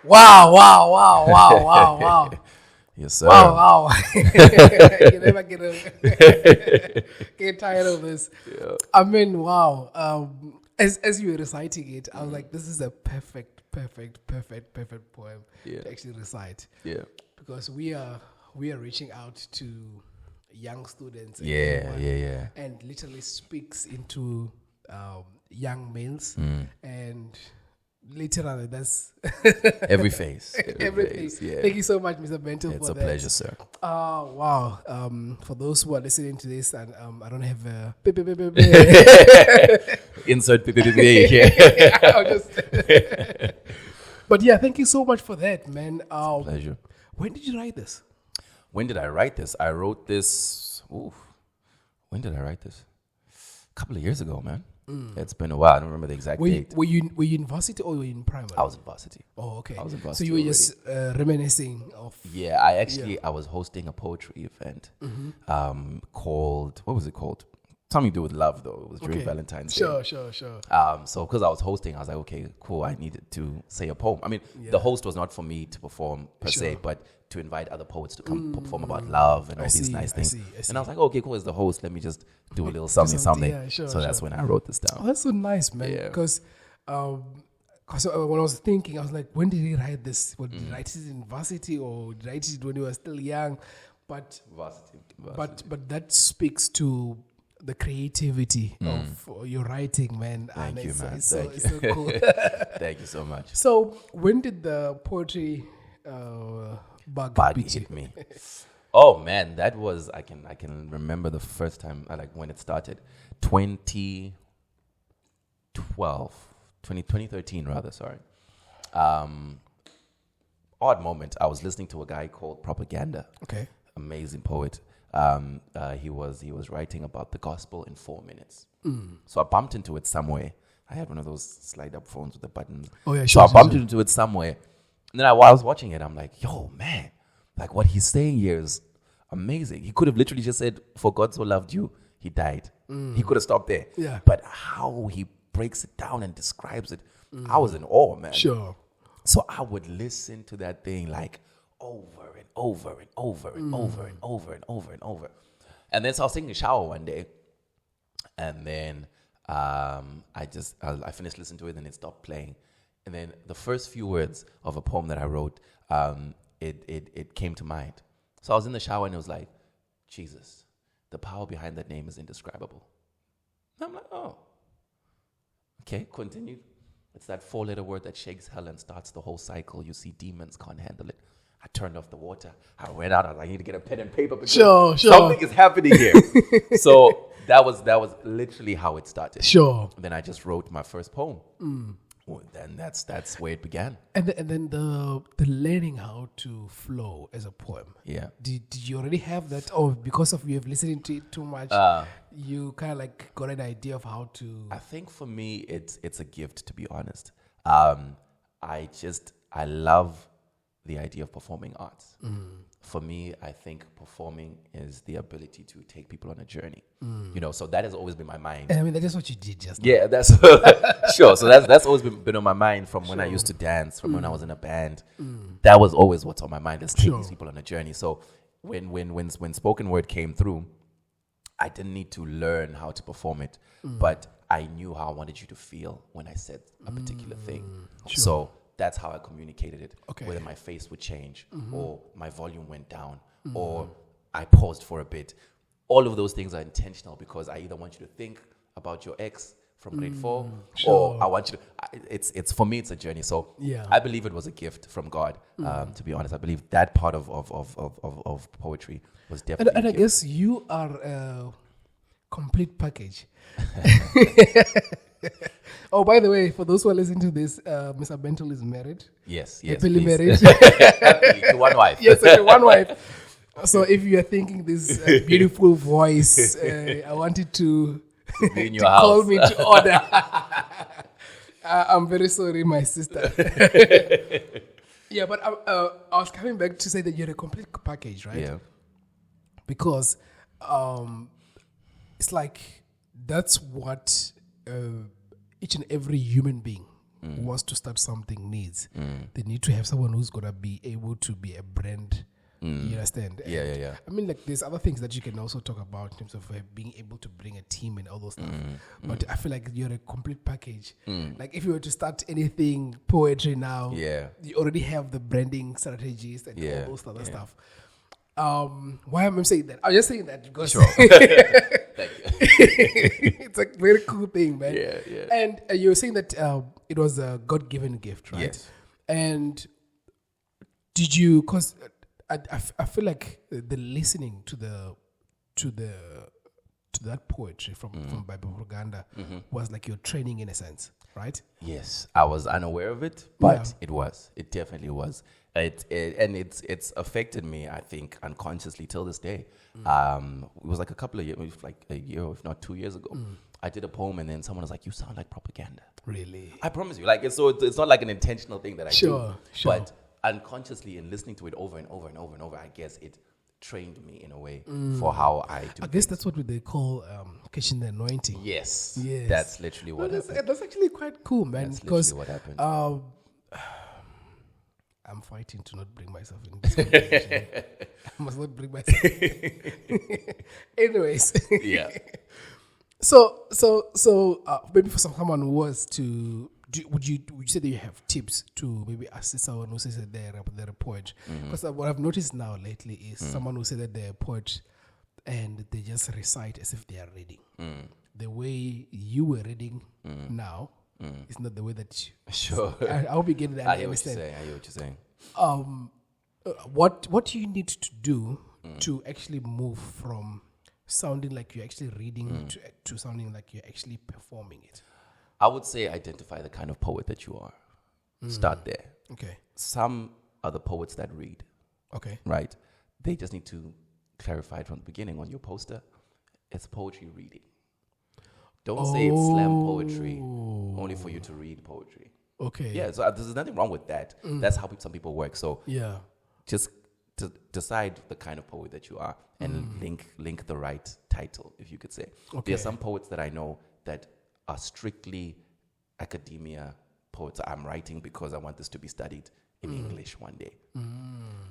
Wow. Yes, sir. Wow. You never get tired of this. Yeah. I mean, wow. As you were reciting it, I was like, this is a perfect poem to actually recite. Yeah. Because we are reaching out to young students. And Yeah. And literally speaks into young males and literally that's Every face. everything. Yeah. Thank you so much, Mr. Bentil, It's for a that. pleasure, sir. Wow. For those who are listening to this, and I don't have a Insert here. I'll just but yeah, thank you so much for that, man. Pleasure. When did you write this? When did I write this? I wrote this. When did I write this? A couple of years ago, man. It's been a while. I don't remember the exact date. Were you in varsity or were you in primary? I was in varsity. Oh, okay. I was in So varsity you were already. just reminiscing of. Yeah, I was hosting a poetry event called, what was it called? Something to do with love, though. It was during Valentine's Day. Sure. So because I was hosting, I was like, okay, cool. I needed to say a poem. I mean, the host was not for me to perform per se, but to invite other poets to come perform about love and all these nice things. I see. And I was like, okay, cool. As the host, let me just do a little something. Yeah, sure, So that's when I wrote this down. Oh, that's so nice, man. Yeah. Because when I was thinking, I was like, when did he write this? Did he write it in varsity or did he write it when he was still young? But Varsity. but that speaks to the creativity of your writing, man. Thank you, man. It's so cool. Thank you so much. So when did the poetry bug beat you? hit me. Oh man, that was I can remember the first time when it started. 2013 rather, sorry. Odd moment. I was listening to a guy called Propaganda. Okay. Amazing poet. He was writing about the gospel in 4 minutes. So I bumped into it somewhere. I had one of those slide up phones with the buttons. Oh yeah, So I bumped into it somewhere. And then while I was watching it, I'm like, yo, man, like what he's saying here is amazing. He could have literally just said, for God so loved you, he died. He could have stopped there. Yeah. But how he breaks it down and describes it, I was in awe, man. Sure. So I would listen to that thing like over and over and over and over and over and over and over. And then so I was taking a shower one day, and then I finished listening to it, and it stopped playing. And then the first few words of a poem that I wrote, it came to mind. So I was in the shower, and it was like, Jesus, the power behind that name is indescribable. And I'm like, oh, okay, continue. It's that 4-letter word that shakes hell and starts the whole cycle. You see, demons can't handle it. I turned off the water. I went out. I was like, I need to get a pen and paper because Sure. something is happening here. So that was literally how it started. Sure. Then I just wrote my first poem. Well, then that's where it began. And then the learning how to flow as a poem. Yeah. Did you already have that, or because of you have listened to it too much, you kind of like got an idea of how to? I think for me, it's a gift, to be honest. I love the idea of performing arts. For me, I think performing is the ability to take people on a journey. So that has always been my mind. And I mean, that is what you did just now. Yeah, that's sure. So that's always been on my mind from when I used to dance, from when I was in a band. That was always what's on my mind. Let's take these people on a journey. So when spoken word came through, I didn't need to learn how to perform it, but I knew how I wanted you to feel when I said a particular thing. So that's how I communicated it. Okay. Whether my face would change, or my volume went down, or I paused for a bit. All of those things are intentional because I either want you to think about your ex from grade 4, or I want you to. It's for me, it's a journey. So Yeah. I believe it was a gift from God. To be honest, I believe that part of poetry was definitely. And a I gift. guess you are a complete package. Oh, by the way, for those who are listening to this, Mr. Bentil is married. Yes, Happily please. married. Happily, to one wife. Yes, okay, one wife. So if you are thinking this beautiful voice, I wanted to, Be in to your call house. me to order. I'm very sorry, my sister. Yeah, but I was coming back to say that you're a complete package, right? Yeah. Because it's like that's what each and every human being who wants to start something needs. They need to have someone who's gonna be able to be a brand. You understand? Yeah. I mean, like, there's other things that you can also talk about in terms of being able to bring a team and all those stuff. But I feel like you're a complete package. Like, if you were to start anything poetry now, Yeah. you already have the branding strategist and all those other Yeah. stuff. Why am I saying that? I'm just saying that because Sure. Thank you. it's a very cool thing, man. Yeah. And you were saying that it was a God-given gift, right? Yes. And did you? Because I feel like the listening to that poetry from Bible Propaganda was like your training in a sense, right? Yes, I was unaware of it, but it definitely was. It's affected me, I think, unconsciously till this day. It was like a couple of years, like a year, if not 2 years ago. I did a poem, and then someone was like, "You sound like propaganda." Really? I promise you, like it's not like an intentional thing that I do, Sure. but unconsciously, in listening to it over and over and over and over, I guess it trained me in a way for how I do. I guess that's what they call catching the anointing. Yes, Yes. that's literally what happened. That's actually quite cool, man. That's Because literally what happened. I'm fighting to not bring myself in this conversation. I must not bring myself. Anyways. Yeah. So maybe for someone who was to, would you say that you have tips to maybe assist someone who says that they're a poet? Because what I've noticed now lately is someone who says that they're a poet and they just recite as if they are reading. The way you were reading now is not the way that you... Sure. I hope you get that. I hear what you're saying. What do you need to do to actually move from sounding like you're actually reading to sounding like you're actually performing it? I would say identify the kind of poet that you are. Start there. Okay. Some are the poets that read, Okay. right? They just need to clarify it from the beginning on your poster. It's poetry reading. Don't say it's slam poetry only for you to read poetry. Okay. Yeah, so there's nothing wrong with that. That's how some people work. So Yeah. just to decide the kind of poet that you are and link the right title, if you could say. Okay. There are some poets that I know that are strictly academia poets. I'm writing because I want this to be studied in English one day.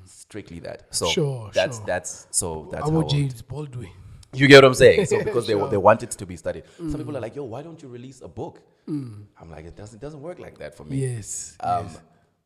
Strictly that. So that's Our how James Baldwin. you get what I'm saying. So because Sure. they want it to be studied. Some people are like, "Yo, why don't you release a book?" I'm like, it doesn't work like that for me. Yes.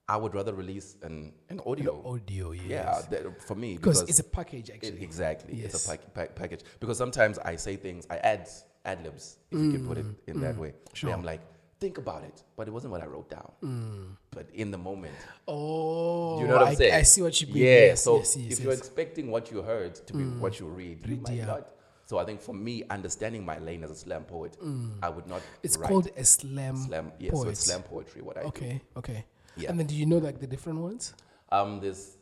I would rather release an audio. Audio, yes. Yeah, for me Because it's a package, actually. Exactly, Yes. it's a package. Because sometimes I say things, I add ad-libs, if you can put it in that way. Sure. Where I'm like, think about it, but it wasn't what I wrote down. But in the moment, Oh, you know what I'm saying? I see what you mean. Yeah. Yes, So yes, if you're expecting what you heard to be what you read, you might yeah. not. So I think for me, understanding my lane as a slam poet, I would not. It's write called a slam Yeah, so poet. it's slam poetry. What I do. Okay. Yeah. And then do you know like the different ones? There's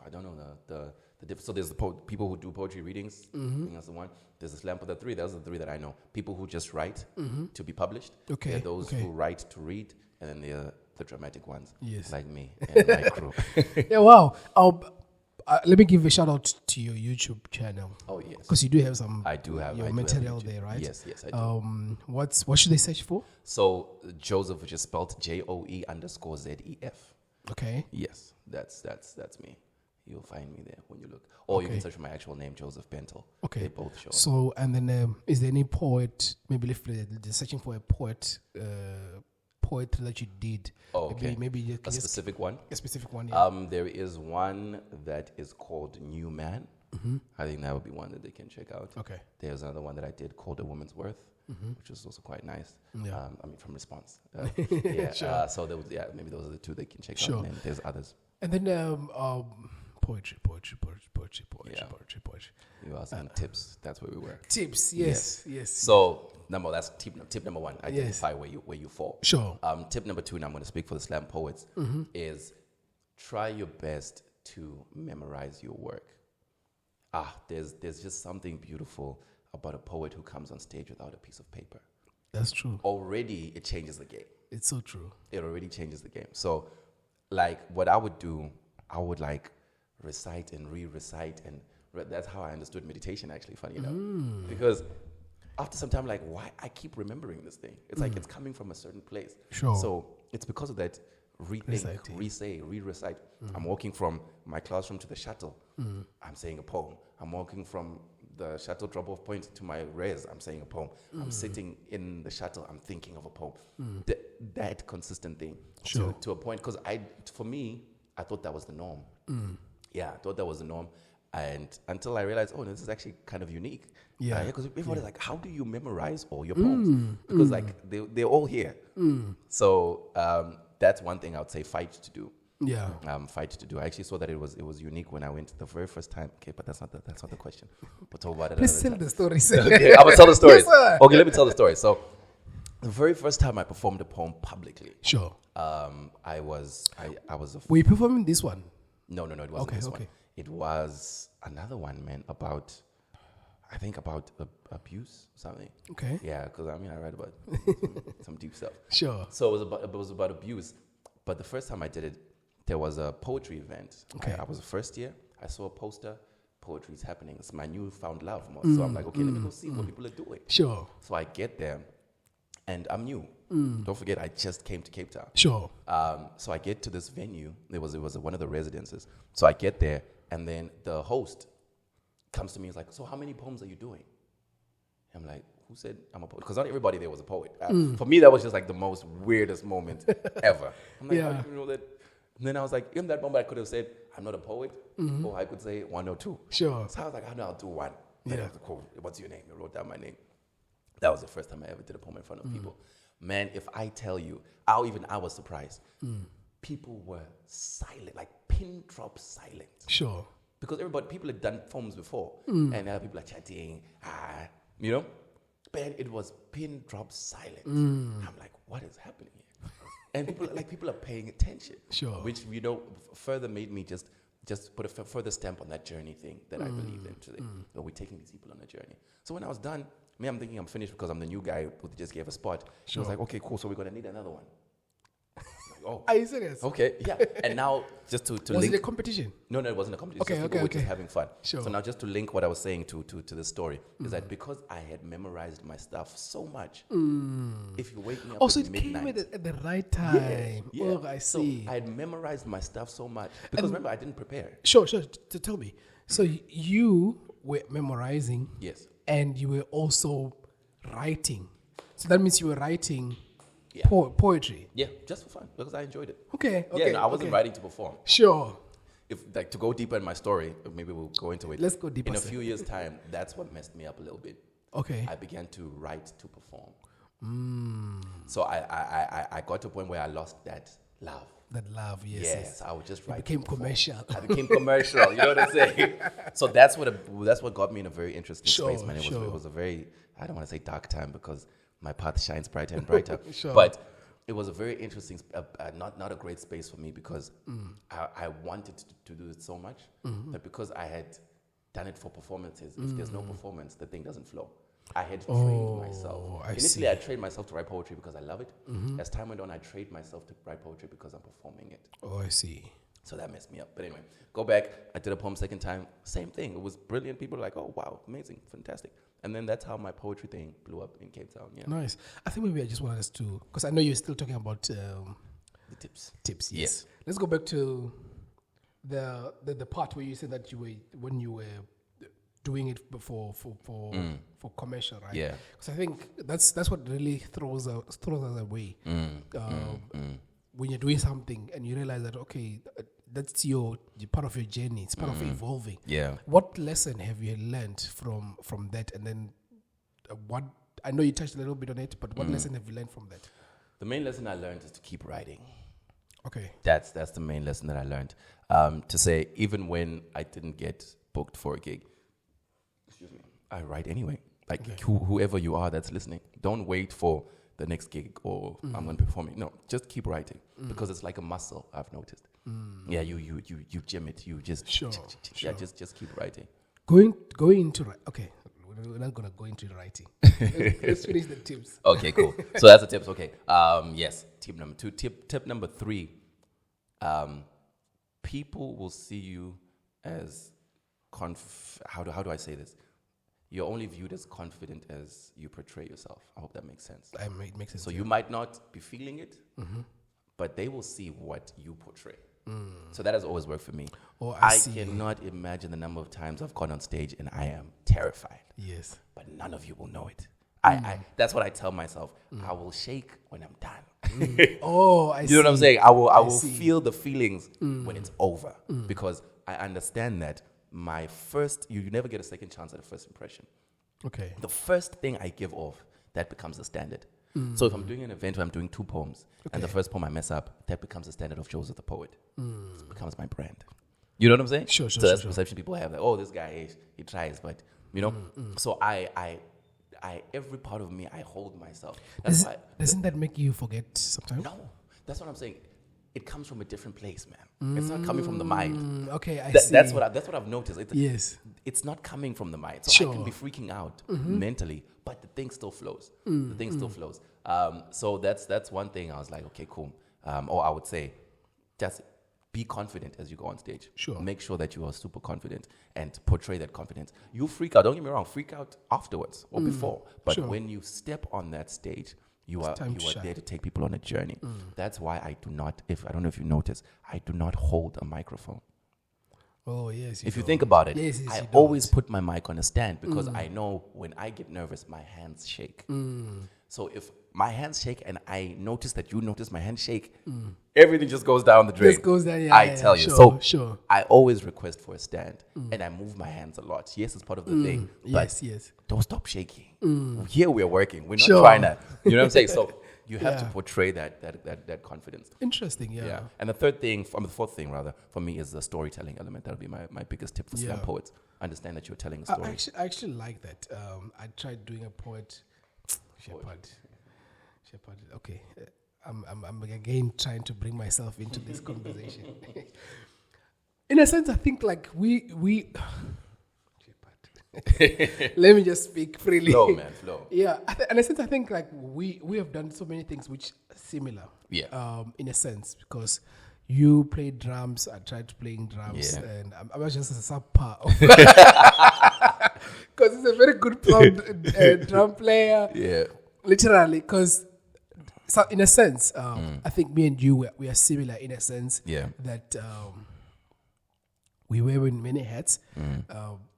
I don't know the so there's the people who do poetry readings. I think that's the one. There's the slam poet. Those are the three that I know. People who just write to be published. Okay, There are those okay. who write to read, and then there are the dramatic ones. Yes. Like me and my crew. Yeah, wow. Let me give a shout out to your YouTube channel. Oh yes. Because you do have some I do have your I do have material YouTube. there, right? Yes, I do. What should they search for? So Joseph, which is spelled JOE_ZEF. Okay. Yes, that's me. You'll find me there when you look. Or you can search for my actual name, Joseph Bentil. Okay. They both show up. So, and then is there any poet, maybe if they're searching for a poetry that you did? Oh, okay. Maybe you A can just specific one? a specific one, yeah. There is one that is called New Man. I think that would be one that they can check out. Okay. There's another one that I did called A Woman's Worth, which is also quite nice. Yeah. From Response. Yeah. Sure. So there was, maybe those are the two they can check Sure. out. And then there's others. And then poetry. You asked me tips. That's where we were. Tips, yes. So that's tip number one. Identify where you fall. Sure. Tip number two, and I'm going to speak for the slam poets, is try your best to memorize your work. there's just something beautiful about a poet who comes on stage without a piece of paper. That's true. Already, it changes the game. It's so true. It already changes the game. So, like, what I would do, I would like recite and re-recite, and that's how I understood meditation. Actually, funny enough, because after some time, like, why I keep remembering this thing? It's like it's coming from a certain place. Sure. So it's because of that. Rethink, Reciting. re-say, re-recite. I'm walking from my classroom to the shuttle. I'm saying a poem. I'm walking from the shuttle drop-off point to my res. I'm saying a poem. I'm sitting in the shuttle. I'm thinking of a poem. That consistent thing. Sure. To a point, because for me, I thought that was the norm. Yeah, I thought that was the norm. And until I realized, oh, this is actually kind of unique. Yeah. Because everybody's like, how do you memorize all your poems? Because like they're all here. So that's one thing I would say fight to do. Yeah. Fight to do. I actually saw that it was unique when I went the very first time. Okay, but that's not the question. We'll talk about it. Please tell the story. Okay, I'm gonna tell the story. Yes, sir. Okay, let me tell the story. So, the very first time I performed a poem publicly, Sure. I was Were you performing this one? No, it wasn't this one. It was another one, man. I think about abuse or something. Okay. Yeah, because I write about some deep stuff. Sure. So it was about abuse. But the first time I did it, there was a poetry event. Okay. I was the first year. I saw a poster. Poetry is happening. It's my newfound love. So I'm like, okay, let me go see what people are doing. Sure. So I get there, and I'm new. Don't forget, I just came to Cape Town. Sure. So I get to this venue. It was one of the residences. So I get there, and then the host comes to me. He's like, so how many poems are you doing? I'm like, who said I'm a poet? Because not everybody there was a poet. For me, that was just like the most weirdest moment ever. I'm like, how do you know that? And then I was like, in that moment, I could have said, I'm not a poet, or I could say one or two. Sure. So I was like, I'll do one. Yeah. Then I was like, cool. What's your name? I wrote down my name. That was the first time I ever did a poem in front of people. Man, if I tell you, I was surprised. People were silent, like pin drop silent. Sure. Because people had done poems before, and people are chatting, But it was pin drop silent. I'm like, what is happening here? And people are paying attention. Sure. Which, further made me just put a further stamp on that journey thing that I believe in today. That we're taking these people on a journey. So when I was done, I'm thinking I'm finished because I'm the new guy who just gave a spot. Sure. I was like, okay, cool. So we're going to need another one. Oh. Are you serious? Okay, yeah. And now, just to was link... it a competition? No, it wasn't a competition. Okay, People were just having fun. Sure. So now just to link what I was saying to the story, is that because I had memorized my stuff so much, if you wake me up So at it midnight... came at the right time. Yeah. Oh, I see. So I had memorized my stuff so much. Because remember, I didn't prepare. Sure. To tell me. So you were memorizing. Yes. And you were also writing. So that means you were writing... Yeah. Poetry. Yeah, just for fun, because I enjoyed it. Okay. Yeah, no, I wasn't writing to perform. Sure. If to go deeper in my story, maybe we'll go into it. Let's go deeper. In a few years' time, that's what messed me up a little bit. Okay. I began to write to perform. So I got to a point where I lost that love. That love, yes. Yes, I would just write. It became commercial. I became commercial. You know what I'm saying? So that's what got me in a very interesting space, man. It was a very, I don't want to say dark time because my path shines brighter and brighter. Sure. But it was a very interesting, not a great space for me because I wanted to do it so much that because I had done it for performances, if there's no performance, the thing doesn't flow. I had trained myself. Initially, I trained myself to write poetry because I love it. As time went on, I trained myself to write poetry because I'm performing it. Oh, I see. So that messed me up. But anyway, go back. I did a poem second time. Same thing. It was brilliant. People were like, oh, wow, amazing, fantastic. And then that's how my poetry thing blew up in Cape Town. Yeah. Nice. I think maybe I just wanted us to, because I know you're still talking about the tips. Tips, yes. Let's go back to the part where you said that when you were doing it for commercial, right? Yeah. Because I think that's what really throws us away. When you're doing something and you realize that, okay, that's your part of your journey. It's part of evolving. Yeah. What lesson have you learned from that? And then what, I know you touched a little bit on it, but what lesson have you learned from that? The main lesson I learned is to keep writing. Okay. That's the main lesson that I learned. To say, even when I didn't get booked for a gig, I write anyway. Like whoever you are that's listening, don't wait for the next gig or I'm going to be performing. No, just keep writing because it's like a muscle. I've noticed. Yeah, you gym it. You just sure. Yeah, just keep writing. Going into okay, we're not gonna go into writing. Let's finish the tips. Okay, cool. So that's the tips. Okay. Yes. Tip number 2. Tip number 3. People will see you as how do I say this? You're only viewed as confident as you portray yourself. I hope that makes sense. It makes sense. So you might not be feeling it, but they will see what you portray. So that has always worked for me. I cannot imagine the number of times I've gone on stage and I am terrified. Yes. But none of you will know it. I that's what I tell myself. I will shake when I'm done. I see. You know what I'm saying? I will feel the feelings when it's over because I understand that my first, you never get a second chance at a first impression. Okay. The first thing I give off, that becomes the standard. So if I'm doing an event where I'm doing 2 poems and the first poem I mess up, that becomes the standard of Joseph the poet. It becomes my brand. You know what I'm saying? Sure. So that's the perception people have. Like, oh, this guy, he tries, but you know. So I every part of me, I hold myself. Doesn't that make you forget sometimes? No, that's what I'm saying. It comes from a different place, man. It's not coming from the mind. Okay, I see. That's what I've noticed. Yes. It's not coming from the mind. So I can be freaking out mentally, but the thing still flows. The thing still flows. So that's one thing I was like, okay, cool. Or I would say, just be confident as you go on stage. Sure. Make sure that you are super confident and portray that confidence. You freak out. Don't get me wrong. Freak out afterwards or before. But when you step on that stage, you are there to take people on a journey. That's why I don't know if you notice, I do not hold a microphone. Oh, yes. If you think about it, yes, I always put my mic on a stand because I know when I get nervous, my hands shake. So if my hands shake and I notice that you notice my hands shake, everything just goes down the drain. Just goes down, I tell you. So I always request for a stand and I move my hands a lot. Yes, it's part of the thing. But yes. Don't stop shaking. Here we're working. We're not trying to, you know what I'm saying? So you have to portray that confidence. Interesting, yeah. And the fourth thing for me is the storytelling element. That'll be my biggest tip for slam poets. Understand that you're telling a story. I actually like that. I tried doing a poet. Shepherd. Okay. I'm again trying to bring myself into this conversation. In a sense, I think like we let me just speak freely. Flow. Yeah, in a sense, I think like we have done so many things which are similar. Yeah. In a sense, because you played drums, I tried playing drums, and I was just a subpar. Because he's a very good drum player. Yeah. Literally, because in a sense, I think me and you we are similar in a sense. Yeah. That we wear in many hats.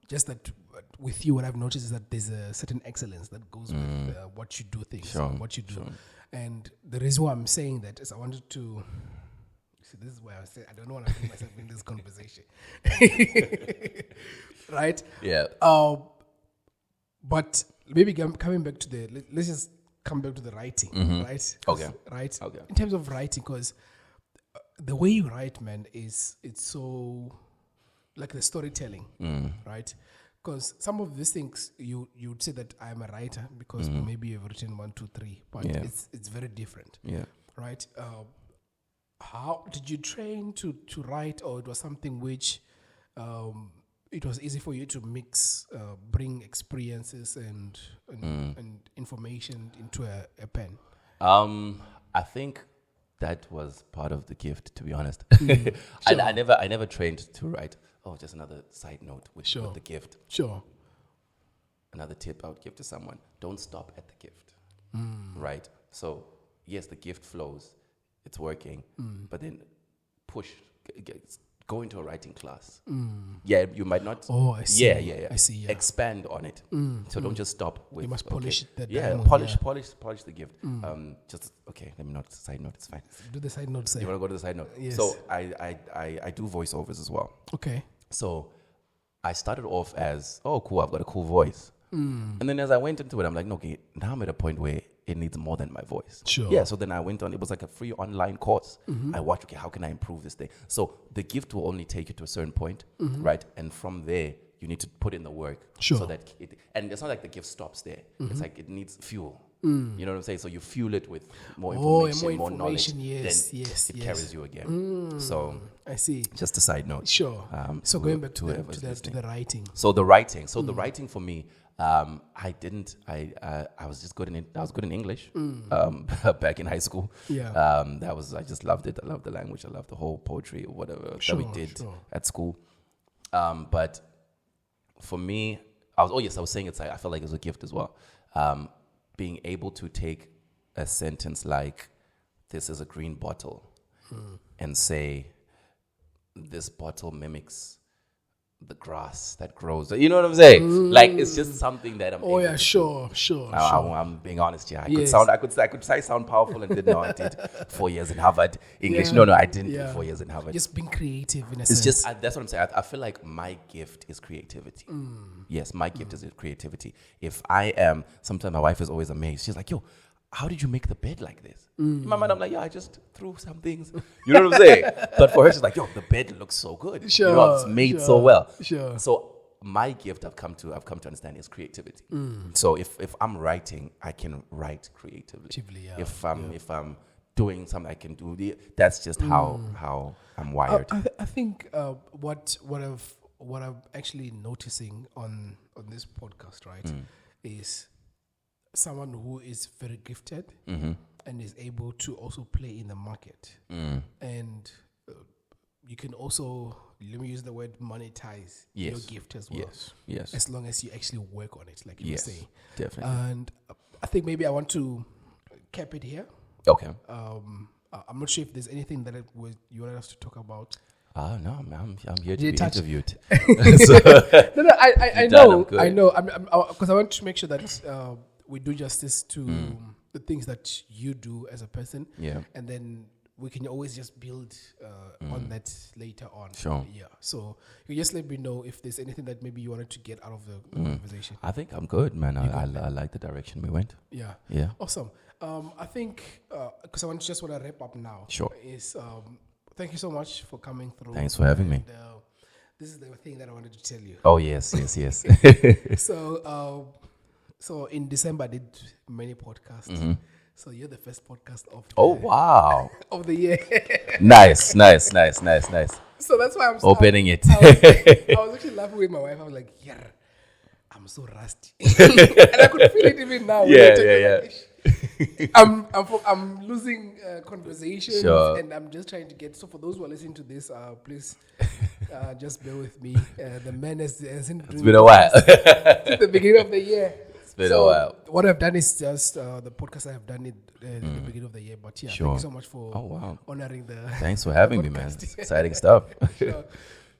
Just that with you, what I've noticed is that there's a certain excellence that goes with what you do things, what you do. And the reason why I'm saying that is I wanted to. See, this is why I say I don't want to put myself in this conversation, right? Yeah. But maybe coming back to let's just come back to the writing, right? Okay. Right. Okay. In terms of writing, because the way you write, man, it's so like the storytelling, right? Because some of these things you would say that I'm a writer because maybe you've written 1, 2, 3, but it's very different. Yeah. Right. How did you train to write, or it was something which it was easy for you to mix, bring experiences and information into a pen? I think that was part of the gift, to be honest. I never trained to write. Oh, just another side note with the gift. Sure. Another tip I would give to someone: don't stop at the gift. Right. So yes, the gift flows. It's working, but then go into a writing class. Yeah, you might not. Oh, I see. Yeah. I see. Yeah. Expand on it. So don't just stop with. You must polish that. Polish the gift. Just okay. Let me not side note. It's fine. Do the side note. You want to go to the side note? Yes. So I do voiceovers as well. Okay. So I started off as cool. I've got a cool voice. And then as I went into it, I'm like, no, okay, now I'm at a point where it needs more than my voice. Sure. Yeah, so then I went on, it was like a free online course. I watched, okay, how can I improve this thing? So the gift will only take you to a certain point, right? And from there, you need to put in the work. Sure. So that and it's not like the gift stops there. It's like it needs fuel. You know what I'm saying? So you fuel it with more more knowledge. information, yes, then yes, it yes. carries you again. So I see. just a side note. Sure. So going back to whoever's the listening. writing. So the writing. So the writing for me, I was just good in it. I was good in English back in high school. Yeah. I just loved it. I loved the language. I loved the whole poetry or whatever that we did at school. But for me, I was saying I felt like it was a gift as well. Being able to take a sentence like, "This is a green bottle," and say, "This bottle mimics the grass that grows." You know what I'm saying? Like, it's just something that I'm. Oh yeah, sure. I'm being honest here. Yes. I could say sound powerful and didn't know I did 4 years in Harvard English. Yeah. No, I didn't do 4 years in Harvard. Just being creative in a It's sense. just that's what I'm saying. I feel like my gift is creativity. Yes, my gift is creativity. If I am, sometimes my wife is always amazed. She's like, "Yo, how did you make the bed like this?" In my mind, I'm like, "Yeah, I just threw some things." You know what I'm saying? But for her, she's like, "Yo, the bed looks so good. Sure, you know, it's made so well." Sure. So my gift I've come to understand is creativity. So if I'm writing, I can write creatively. Yeah. If I'm doing something, I can do that's just how I'm wired. I think what I'm actually noticing on this podcast, right, is someone who is very gifted and is able to also play in the market, and you can also, let me use the word, monetize your gift as well. Yes. As long as you actually work on it, like you were saying. Definitely. And I think maybe I want to cap it here. Okay. I'm not sure if there's anything that you want us to talk about. No, I'm here to You be touch- interviewed. No, I know, good. I know. Because I want to make sure that we do justice to the things that you do as a person. Yeah. And then we can always just build on that later on. Sure. Yeah. So you just let me know if there's anything that maybe you wanted to get out of the conversation. I think I'm good, man. I like the direction we went. Yeah. Yeah. Awesome. I think because I want to wrap up now. Sure. Is thank you so much for coming through. Thanks for having me. And, this is the thing that I wanted to tell you. Oh, yes. So in December I did many podcasts. So you're the first podcast of Oh, wow. of the year. Nice. So that's why I'm Opening it. I was actually laughing with my wife. I was like, yeah, I'm so rusty. And I could feel it even now. Yeah. I'm losing conversations, Sure. and I'm just trying to get. So for those who are listening to this, please just bear with me. The man hasn't It's been a while. since the beginning of the year. It's been a while. What I've done is just the podcast I have done it at the beginning of the year. But yeah, Sure. thank you so much for wow. honoring the. Thanks for having me, man. It's exciting stuff. Sure.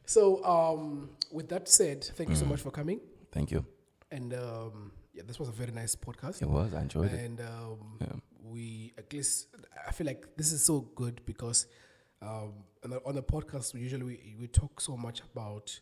So with that said, thank you so much for coming. Thank you. And this was a very nice podcast. It was. I enjoyed it. And we, at least, I feel like this is so good because on the podcast, we talk so much about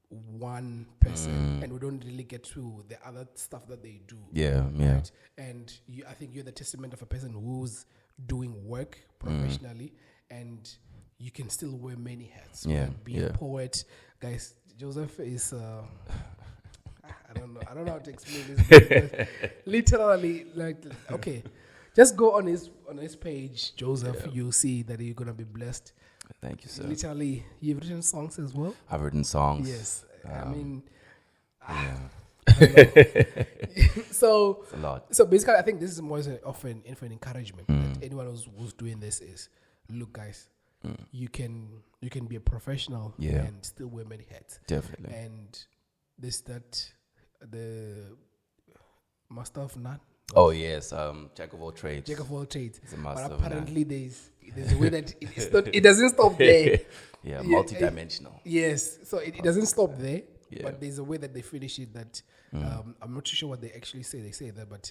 one person and we don't really get to the other stuff that they do. Yeah. Right? And I think you're the testament of a person who's doing work professionally and you can still wear many hats. Yeah, Right? Be a poet. Guys, Joseph is... I don't know how to explain this. Literally, okay, just go on his page, Joseph. Yeah. You'll see that you're gonna be blessed. Thank you, sir. Literally, you've written songs as well. I've written songs. Yes, I mean, so it's a lot. So basically, I think this is more of an encouragement that anyone who's doing this is, look, guys, you can be a professional and still wear many hats. Definitely. And the master of none. Oh yes, jack of all trades. Jack of all trades. It's a master but of apparently there's a way that it doesn't stop there. Yeah, multidimensional. Yes, so it doesn't stop there. Yeah. But there's a way that they finish it that I'm not too sure what they actually say. They say that, but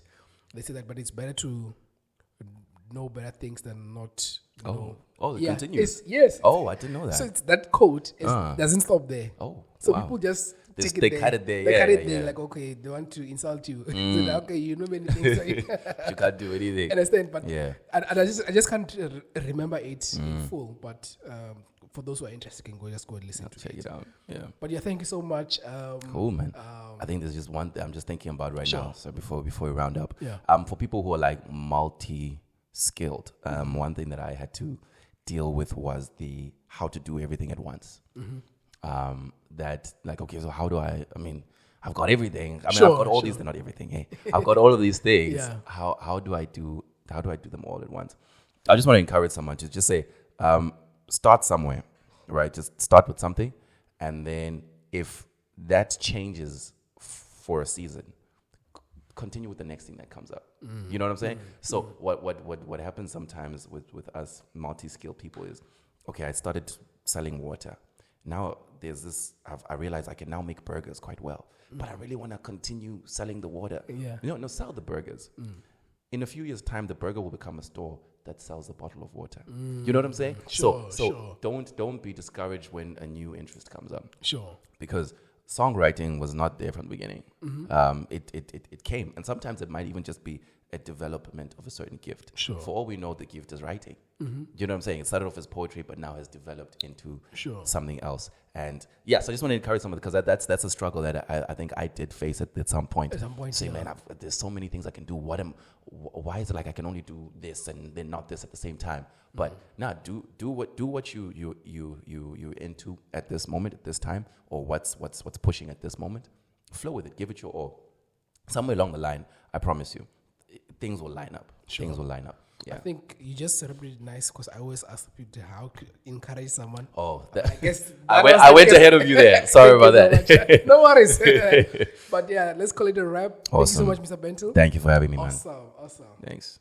but it's better to know better things than not. It continues. Yes. Oh, I didn't know that. So it's that quote doesn't stop there. Oh, so wow. people just They cut it there. They cut it yeah. there. Like, okay, they want to insult you. So like, okay, you know many things. You can't do anything. Understand? But Yeah. and I just can't remember it in full. But for those who are interested, can just go and listen to Check it out. Yeah. But yeah, thank you so much. Cool, man. I think there's just one thing I'm just thinking about right now. So before we round up, Yeah. For people who are like multi-skilled, one thing that I had to deal with was the how to do everything at once. That like, okay, so how do I mean, I've got everything. I mean, Sure, I've got all these, not everything. Hey, I've got all of these things. Yeah. How do I do them all at once? I just want to encourage someone to just say, start somewhere, right? Just start with something, and then if that changes for a season, continue with the next thing that comes up. You know what I'm saying? So what happens sometimes with us multi-skilled people is, okay, I started selling water. Now there's this, I realize I can now make burgers quite well, but I really want to continue selling the water. Yeah. No, sell the burgers. In a few years' time, the burger will become a store that sells a bottle of water. You know what I'm saying? Sure. Don't be discouraged when a new interest comes up. Sure. Because songwriting was not there from the beginning. It came, and sometimes it might even just be a development of a certain gift. Sure. For all we know, the gift is writing. You know what I'm saying? It started off as poetry, but now has developed into something else. And yeah, so I just want to encourage someone, because that's a struggle that I think I did face at some point. Say, man, there's so many things I can do. Why is it like I can only do this and then not this at the same time? But do what you into at this moment, at this time, or what's pushing at this moment. Flow with it. Give it your all. Somewhere along the line, I promise you, things will line up. Things will line up. Yeah. I think you just celebrated nice, because I always ask people how to encourage someone. Oh, I guess I went ahead of you there. Sorry about that. No worries. But yeah, let's call it a wrap. Awesome. Thank you so much, Mr. Bentil. Thank you for having me, man. Awesome. Thanks.